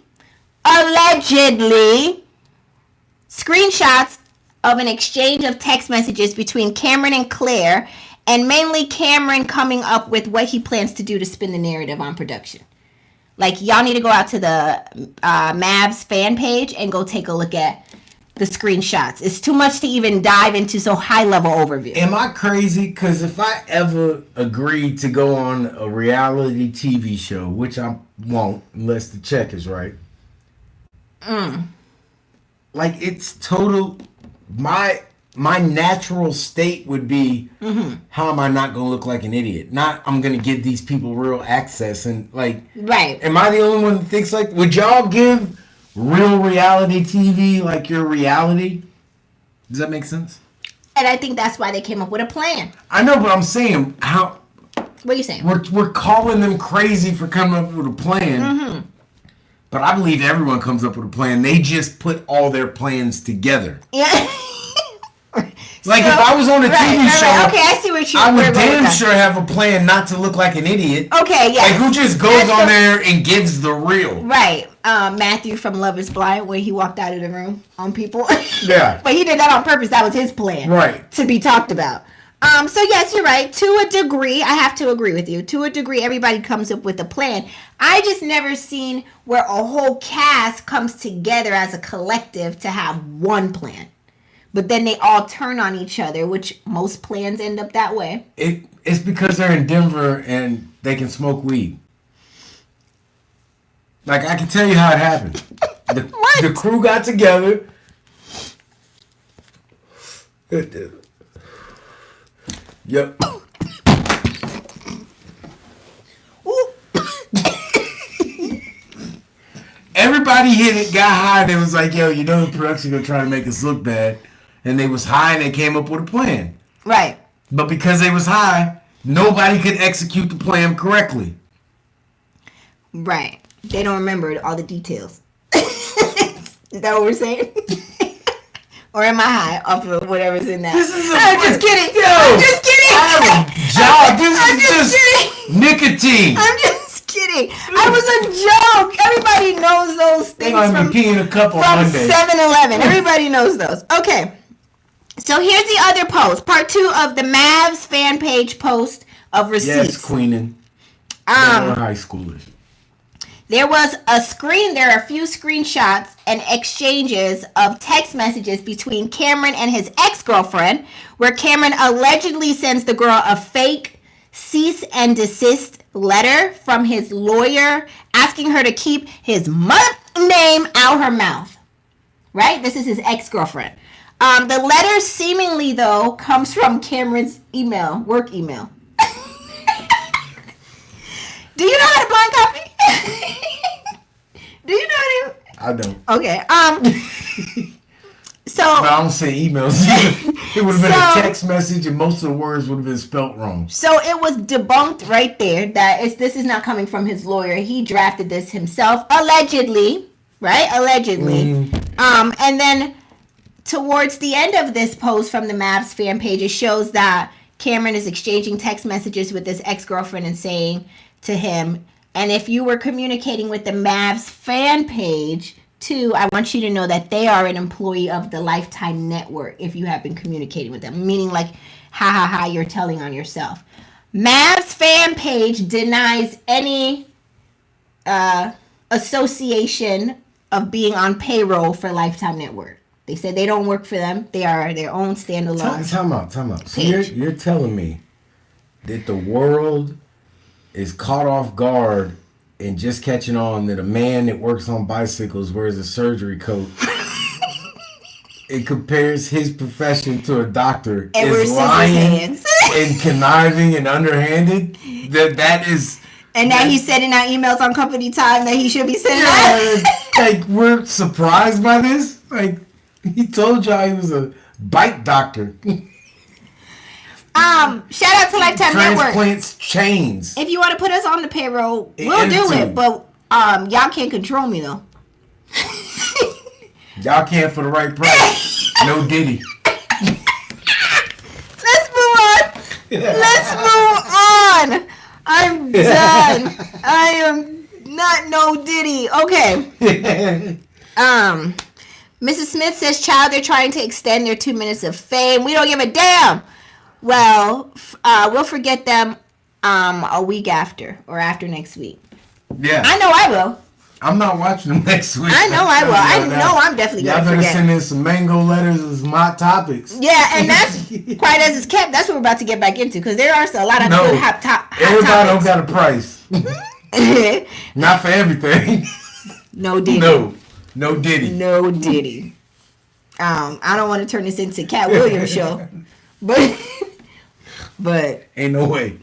screenshots of an exchange of text messages between Cameron and Claire, and mainly Cameron coming up with what he plans to do to spin the narrative on production. Like, y'all need to go out to the MAFS fan page and go take a look at the screenshots. It's too much to even dive into, so high-level overview. Am I crazy? Because if I ever agreed to go on a reality TV show, which I won't unless the check is right, like, it's total... My natural state would be, how am I not going to look like an idiot? Not, I'm going to give these people real access. And, like, Right. Am I the only one that thinks like, would y'all give real reality TV like your reality? Does that make sense? And I think that's why they came up with a plan. I know, but I'm saying, how... What are you saying? We're calling them crazy for coming up with a plan. But I believe everyone comes up with a plan. They just put all their plans together. Yeah. Like, if I was on a TV show, okay, I see what I would damn sure have a plan not to look like an idiot. Okay, yeah. Like, who just goes on there and gives the real? Right. Matthew from Love is Blind, where he walked out of the room on people. Yeah. But he did that on purpose. That was his plan. Right. To be talked about. So yes, you're right. To a degree, I have to agree with you. To a degree, everybody comes up with a plan. I just never seen where a whole cast comes together as a collective to have one plan. But then they all turn on each other, which most plans end up that way. It's because they're in Denver and they can smoke weed. Like, I can tell you how it happened. The crew got together. Yep. Everybody hit it, got high, and it was like, yo, you know the production gonna try to make us look bad. And they was high and they came up with a plan. Right. But because they was high, nobody could execute the plan correctly. Right. They don't remember all the details. Is that what we're saying? Or am I high off of whatever's in that? I'm just kidding. Yo, I'm just kidding. I have a job. This is just nicotine. I'm just kidding. I was a joke. Everybody knows those things I'm peeing a cup on from Monday. 7-Eleven. Everybody knows those. Okay. So here's the other post. Part 2 of the Mavs fan page post of receipts. Yes, Queenan. High schoolers. There are a few screenshots and exchanges of text messages between Cameron and his ex-girlfriend, where Cameron allegedly sends the girl a fake cease and desist letter from his lawyer asking her to keep his name out her mouth. Right? This is his ex-girlfriend. The letter seemingly, though, comes from Cameron's email, work email. Do you know how to blind copy? Do you know how to? I don't. Okay. So But I don't say emails either. It would have been So- a text message, and most of the words would have been spelt wrong. So it was debunked right there that this is not coming from his lawyer. He drafted this himself, allegedly, right? Allegedly. And then towards the end of this post from the MAFS fan page, it shows that Cameron is exchanging text messages with his ex-girlfriend and saying to him, and if you were communicating with the MAFS fan page too, I want you to know that they are an employee of the Lifetime Network if you have been communicating with them. Meaning like, ha ha ha, you're telling on yourself. MAFS fan page denies any association of being on payroll for Lifetime Network. They said they don't work for them. They are their own standalone. Time out. So you're telling me that the world is caught off guard and just catching on that a man that works on bicycles wears a surgery coat and compares his profession to a doctor And wears is scissors lying hands. and conniving and underhanded? That is... And now he's sending out emails on company time that he should be sending out. Like, we're surprised by this? Like, he told y'all he was a bike doctor. Shout out to Lifetime Network. Transplants chains. If you want to put us on the payroll, we'll do Into. it. But y'all can't control me though. Y'all can't for the right price. No Diddy. Let's move on. Let's move on. I'm done. I am not no Diddy. Okay. Mrs. Smith says, child, they're trying to extend their 2 minutes of fame. We don't give a damn. Well, we'll forget them a week after or after next week. Yeah. I know I will. I'm not watching them next week. I know I will. I know I'm definitely Y'all going to better forget. send in some mango letters and some hot topics. Yeah, and that's quite as it's kept. That's what we're about to get back into because there are a lot of good hot Everybody don't topics. got a price. Not for everything. No Diddy. No Diddy. No Diddy. I don't want to turn this into Cat Williams show, but Ain't no way.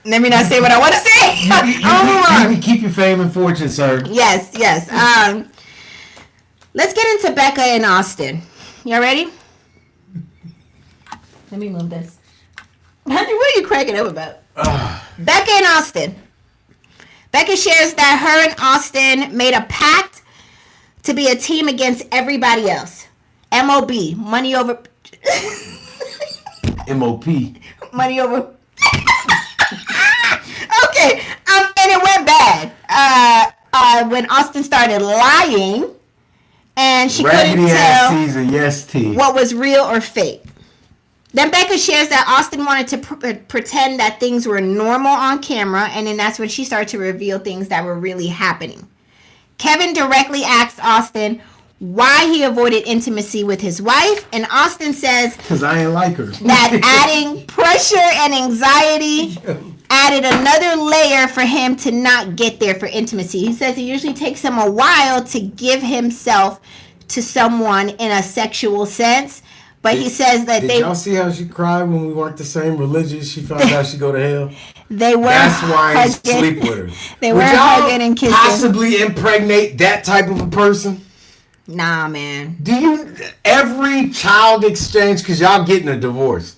let me not say what I want to say. Keep your fame and fortune, sir. Yes. Let's get into Becca and Austin. Y'all ready? Let me move this. What are you cracking up about? Becca and Austin. Becca shares that her and Austin made a pact to be a team against everybody else. MOB, money over... MOP. Money over... Okay, and it went bad. When Austin started lying, and she couldn't Raggedy ass tell Caesar, yes T. what was real or fake. Then Becca shares that Austin wanted to pretend that things were normal on camera, and then that's when she started to reveal things that were really happening. Kevin directly asked Austin why he avoided intimacy with his wife, and Austin says Because I ain't like her. that adding pressure and anxiety added another layer for him to not get there for intimacy. He says it usually takes him a while to give himself to someone in a sexual sense. But he says that Did y'all see how she cried when we weren't the same religion? She found out she go to hell. they were That's why I hugging. sleep with her. They Would were y'all hugging and kissing. possibly impregnate that type of a person? Nah, man. Do you every child exchange? Because y'all getting a divorce.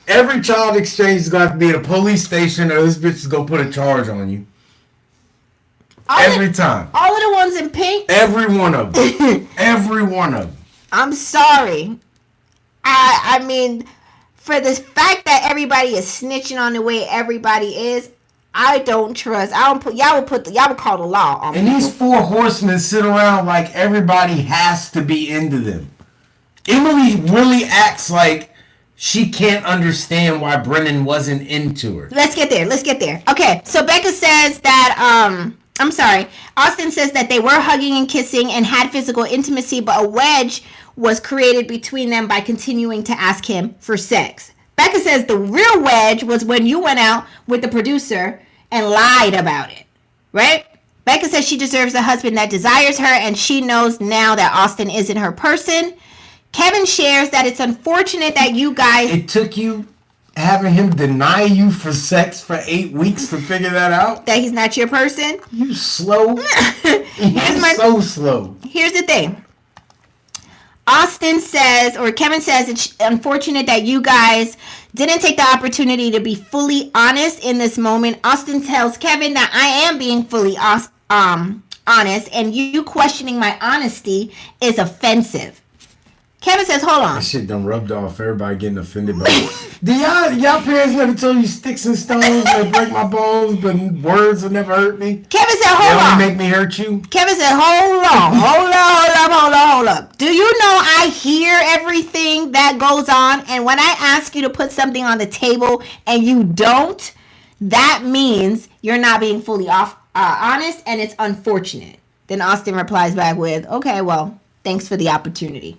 Every child exchange is going to have to be at a police station, or this bitch is going to put a charge on you. Every time. All of the ones in pink. Every one of them. Every one of them. I'm sorry. I mean, for the fact that everybody is snitching on the way everybody is, I don't trust. Y'all would call the law on And me. these four horsemen sit around like everybody has to be into them. Emily really acts like she can't understand why Brennan wasn't into her. Let's get there. Okay, so Becca says that, Austin says that they were hugging and kissing and had physical intimacy, but a wedge was created between them by continuing to ask him for sex. Becca says the real wedge was when you went out with the producer and lied about it, right? Becca says she deserves a husband that desires her, and she knows now that Austin isn't her person. Kevin shares that it's unfortunate that you guys... It took you having him deny you for sex for 8 weeks to figure that out? That he's not your person? You slow. Here's So slow. Here's the thing. Austin says, or Kevin says, it's unfortunate that you guys didn't take the opportunity to be fully honest in this moment. Austin tells Kevin that I am being fully honest, and you questioning my honesty is offensive. Kevin says, hold on. That shit done rubbed off. Everybody getting offended by it. Do y'all parents never told you sticks and stones will break my bones, but words will never hurt me? Kevin said, They hold on. only make me hurt you? Kevin said, hold up. Do you know I hear everything that goes on? And when I ask you to put something on the table and you don't, that means you're not being fully honest, and it's unfortunate. Then Austin replies back with, okay, well, thanks for the opportunity.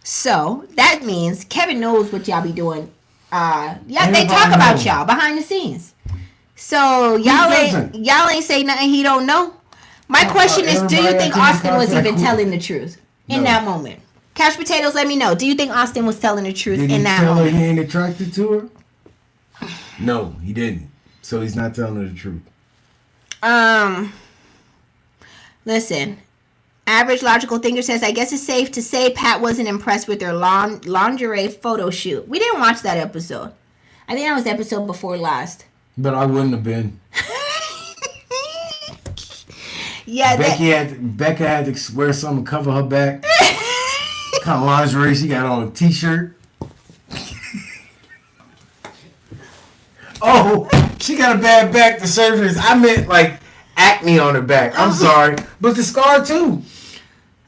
So that means Kevin knows what y'all be doing. They talk about y'all behind the scenes. So y'all ain't say nothing he don't know. My question is, do you think Austin was even telling the truth in that moment? Couch Potatoes, let me know. Do you think Austin was telling the truth in that moment? Did he tell her he ain't attracted to her? No, he didn't. So he's not telling her the truth. Listen. Average Logical Thinker says, I guess it's safe to say Pat wasn't impressed with their lingerie photo shoot. We didn't watch that episode. I think that was the episode before last. But I wouldn't have been. Yeah, Becca had to wear something to cover her back. What kind of lingerie she got on? A t-shirt? Oh, she got a bad back to surgeries. I meant like acne on her back. I'm sorry. But the scar too.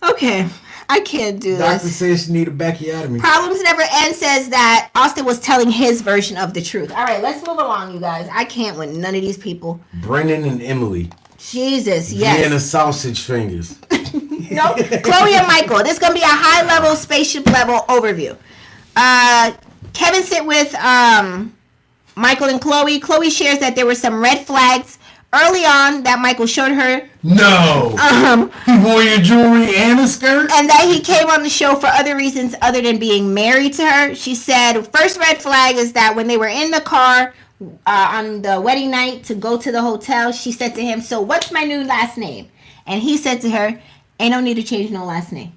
Okay. I can't do Doctor this. says she need a backiotomy. Problems Never End says that Austin was telling his version of the truth. All right, let's move along, you guys. I can't with none of these people. Brennan and Emily. Jesus, yes. Vienna sausage fingers. No, Chloe and Michael. This is going to be a high-level, spaceship-level overview. Kevin sit with Michael and Chloe. Chloe shares that there were some red flags early on that Michael showed her. No. He wore your jewelry and a skirt? And that he came on the show for other reasons other than being married to her. She said, first red flag is that when they were in the car on the wedding night to go to the hotel, she said to him, so what's my new last name? And he said to her, ain't no need to change no last name.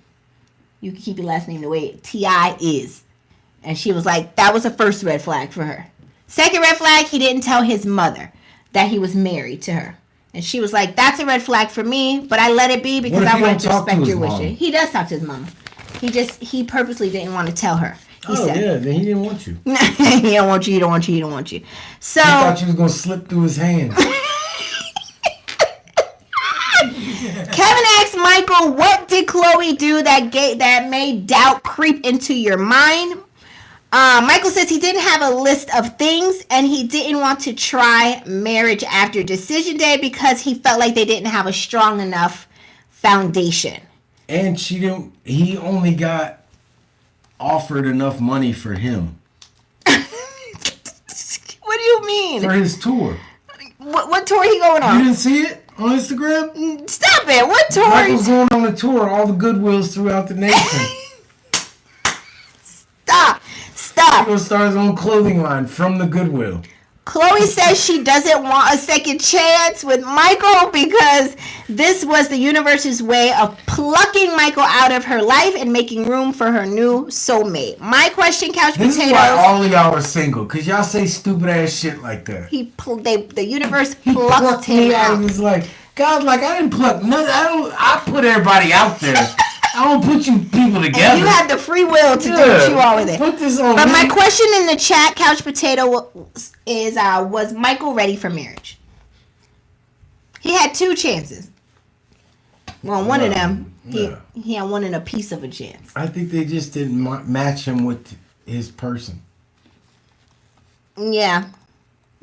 You can keep your last name the way T.I. is. And she was like, that was the first red flag for her. Second red flag, he didn't tell his mother that he was married to her. And she was like, that's a red flag for me, but I let it be because I wanted to respect your wishes. He does talk to his mom. He purposely didn't want to tell her. He said, yeah, then he didn't want you. He don't want you. So he thought you was going to slip through his hands. Kevin asked Michael, what did Chloe do that made doubt creep into your mind? Michael says he didn't have a list of things and he didn't want to try marriage after decision day because he felt like they didn't have a strong enough foundation. And he only got offered enough money for him. What do you mean? For his tour. What tour he going on? You didn't see it on Instagram? Stop it. What tour? Michael's going on a tour, all the Goodwills throughout the nation. Stop. He's going to start his own clothing line from the Goodwill. Chloe says she doesn't want a second chance with Michael because this was the universe's way of plucking Michael out of her life and making room for her new soulmate. My question, Couch Potatoes. This is why all of y'all are single, because y'all say stupid ass shit like that. The universe plucked him out of his life. God's like, I didn't pluck nothing. I put everybody out there. I don't put you people together. And you have the free will to do what you want with it. Put this on but me. my question in the chat, Couch Potato, is was Michael ready for marriage? He had two chances. Well, one of them, he had one in a piece of a chance. I think they just didn't match him with his person. Yeah.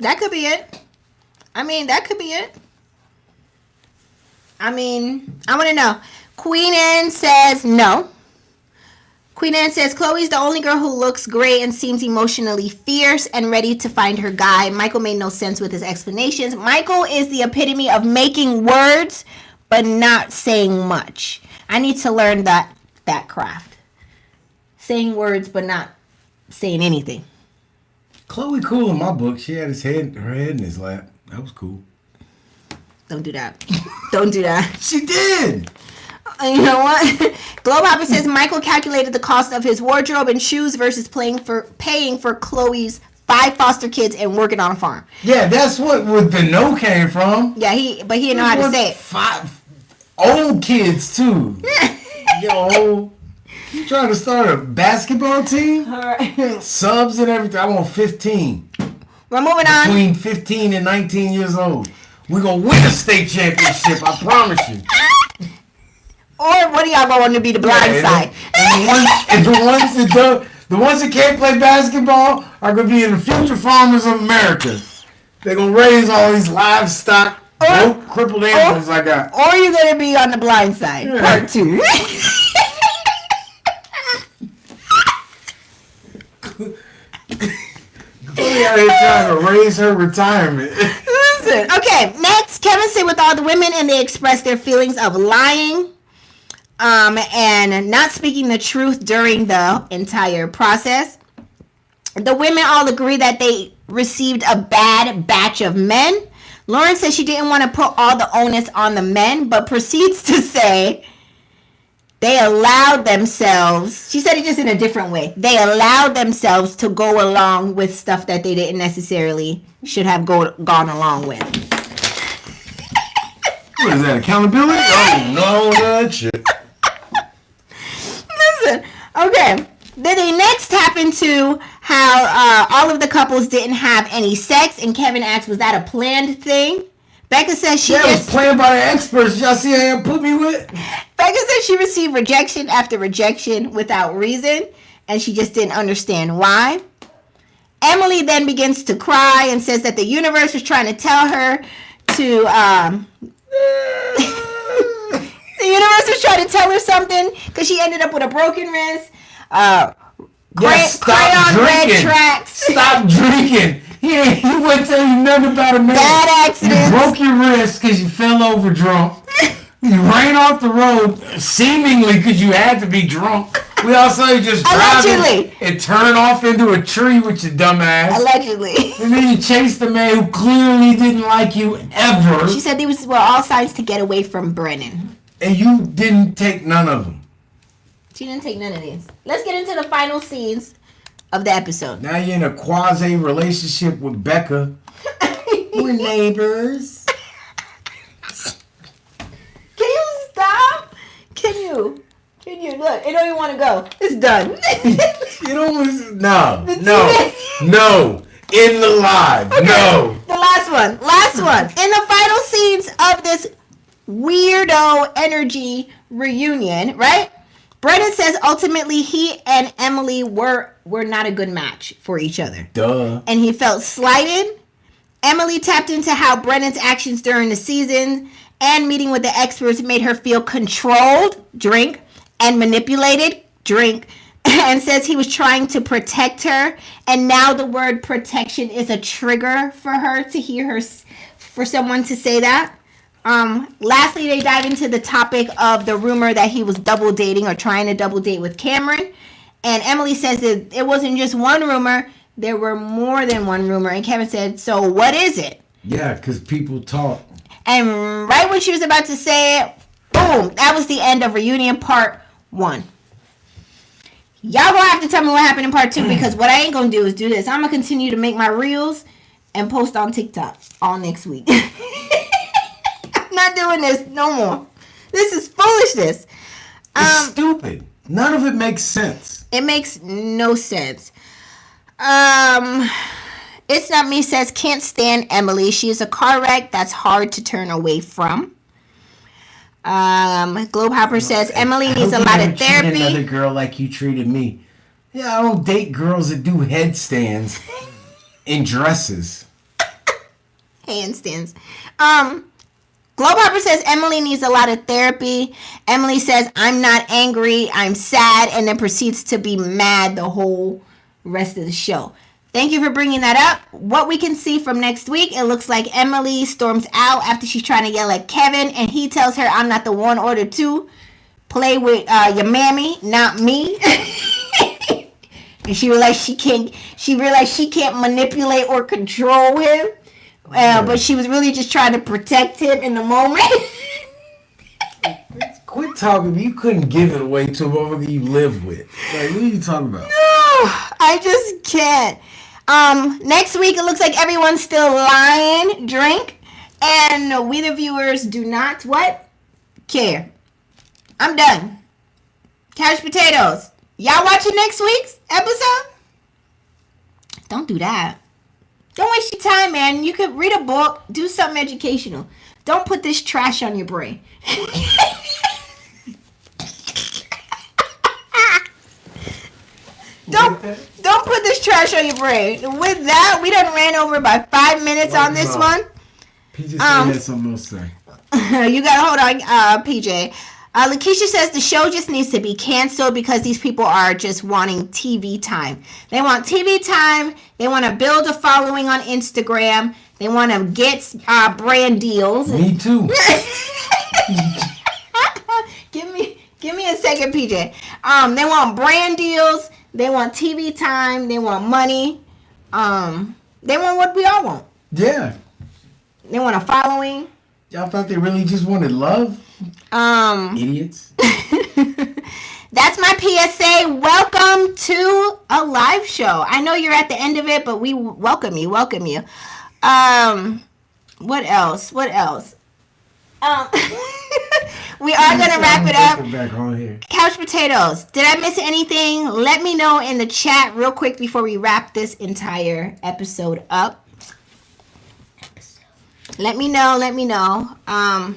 That could be it. I want to know. Queen Anne says no. Queen Anne says, Chloe's the only girl who looks great and seems emotionally fierce and ready to find her guy. Michael made no sense with his explanations. Michael is the epitome of making words but not saying much. I need to learn that craft. Saying words but not saying anything. Chloe cool in my book. She had her head in his lap. That was cool. Don't do that. Don't do that. She did. You know what? Globehopper says Michael calculated the cost of his wardrobe and shoes versus paying for Chloe's 5 foster kids and working on a farm. Yeah, that's what the no came from. Yeah, he didn't know how to say it. 5 old kids too. Yo, you trying to start a basketball team? All right. Subs and everything. I want 15. We're moving on. Between 15 and 19 years old. We're going to win a state championship, I promise you. Or what do y'all want to be the blind side? And the ones that can't play basketball are going to be in the future farmers of America. They're going to raise all these livestock, crippled animals I got. Or you're going to be on the blind side, part 2. Chloe out here trying to raise her retirement. Listen, okay, next, Kevin sit with all the women and they express their feelings of lying and not speaking the truth during the entire process. The women all agree that they received a bad batch of men. Lauren says she didn't want to put all the onus on the men, but proceeds to say they allowed themselves, she said it just in a different way, they allowed themselves to go along with stuff that they didn't necessarily should have gone along with. What is that, accountability? Oh, no, that shit. Listen, okay. Then they next tap into how all of the couples didn't have any sex, and Kevin asks, was that a planned thing? Becca says she it was planned by the experts. Y'all see how you put me with? Becca says she received rejection after rejection without reason, and she just didn't understand why. Emily then begins to cry and says that the universe was trying to tell her to the universe was trying to tell her something because she ended up with a broken wrist. Crayon red tracks. Stop drinking. He wouldn't tell you nothing about a man. Bad accidents. You broke your wrist because you fell over drunk. You ran off the road seemingly because you had to be drunk. We all saw you just driving and turn off into a tree with your dumb ass. Allegedly. And then you chased a man who clearly didn't like you ever. She said these were all signs to get away from Brennan. And you didn't take none of them. She didn't take none of these. Let's get into the final scenes of the episode. Now you're in a quasi relationship with Becca. We're neighbors. Can you stop? Can you? Look, it don't even want to go. It's done. You don't. No. In the live. Okay. No. The last one. In the final scenes of this weirdo energy reunion, right? Brennan says ultimately he and Emily were not a good match for each other. Duh. And he felt slighted. Emily tapped into how Brennan's actions during the season and meeting with the experts made her feel controlled, drink, and manipulated, drink, and says he was trying to protect her. And now the word protection is a trigger for her to hear for someone to say that. Lastly, they dive into the topic of the rumor that he was double dating or trying to double date with Cameron. And Emily says that it wasn't just one rumor. There were more than one rumor. And Kevin said, so what is it? Yeah, because people talk. And right when she was about to say it, boom, that was the end of Reunion Part 1. Y'all gonna have to tell me what happened in Part 2 because what I ain't gonna do is do this. I'm gonna continue to make my reels and post on TikTok all next week. Not doing this no more. This is foolishness. It's stupid. None of it makes sense. It makes no sense. It's Not Me says can't stand Emily. She is a car wreck that's hard to turn away from. Globehopper says Emily needs a lot of therapy. Treat another girl like you treated me. Yeah, I don't date girls that do headstands in dresses. Handstands. Globehopper says Emily needs a lot of therapy. Emily says, I'm not angry, I'm sad, and then proceeds to be mad the whole rest of the show. Thank you for bringing that up. What we can see from next week, it looks like Emily storms out after she's trying to yell at Kevin, and he tells her, I'm not the one or the two. Play with your mammy, not me. And she realized she can't manipulate or control him. But she was really just trying to protect him in the moment. Quit talking. You couldn't give it away to a motherfucker you live with. Like, what are you talking about? I just can't. Next week it looks like everyone's still lying, drink, and we the viewers do not what? Care. I'm done. Couch potatoes. Y'all watching next week's episode? Don't do that. Don't waste your time, man. You could read a book, do something educational. Don't put this trash on your brain. Don't put this trash on your brain. With that, we done ran over by 5 minutes on this one. PJ had something else to say. You gotta hold on, PJ. Lakeisha says the show just needs to be canceled because these people are just wanting TV time. They want TV time. They want to build a following on Instagram. They want to get brand deals. Me too. Give me a second, PJ. They want brand deals. They want TV time. They want money. They want what we all want. Yeah. They want a following. Y'all thought they really just wanted love? Idiots. That's my PSA. Welcome to a live show. I know you're at the end of it, but we welcome you. What else? We are going to wrap it up. Back on here. Couch potatoes. Did I miss anything? Let me know in the chat real quick before we wrap this entire episode up. Let me know. Got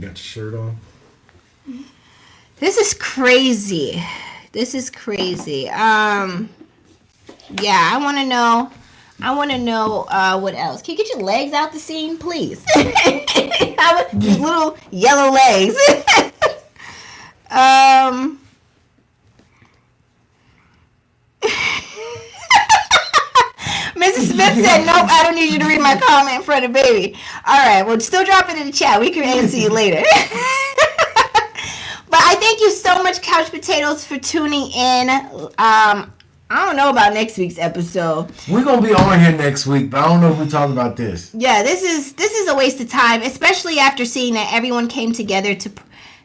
your shirt on? This is crazy. Yeah, I want to know what else. Can you get your legs out the scene, please? These little yellow legs. Mrs. Smith said, nope, I don't need you to read my comment in front of baby. All right, well, still drop it in the chat. We can answer you later. But I thank you so much, Couch Potatoes, for tuning in. I don't know about next week's episode. We're going to be on here next week, but I don't know if we talk about this. Yeah, this is a waste of time, especially after seeing that everyone came together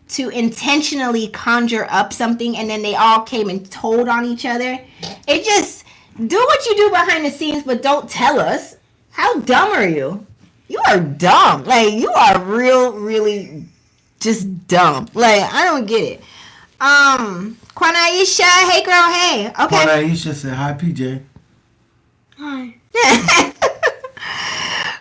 to intentionally conjure up something, and then they all came and told on each other. It just, do what you do behind the scenes, but don't tell us. How dumb are you? You are dumb. Like, you are really just dumb. Like, I don't get it. Kwanaisha, hey girl, hey. Okay. Kwanaisha said, hi, PJ. Hi.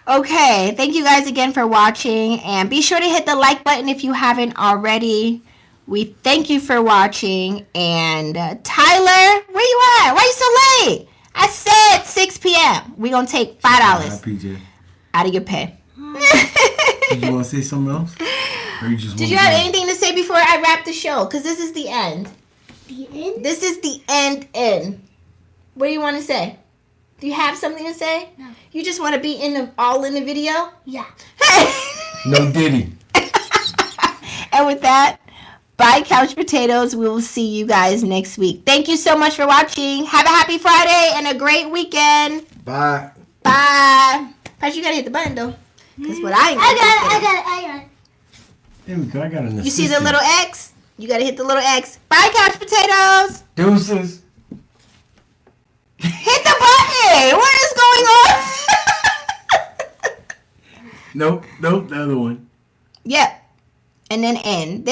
Okay, thank you guys again for watching, and be sure to hit the like button if you haven't already. We thank you for watching, and Tyler, where you at? Why you so late? I said 6 p.m. We're going to take $5 Hi, PJ. out of your pay. Did you want to say something else? Or you just Did you have anything to say before I wrap the show? Because this is the end. The end? This is the end. What do you want to say? Do you have something to say? No. You just want to be all in the video? Yeah. No Diddy. And with that, bye, Couch Potatoes. We will see you guys next week. Thank you so much for watching. Have a happy Friday and a great weekend. Bye. Bye. But you got to hit the button, though. That's what I I got it. There we go. I got an assistant. You see the little X? You got to hit the little X. Bye, Couch Potatoes. Deuces. Hit the button. What is going on? Nope, the other one. Yep. And then end.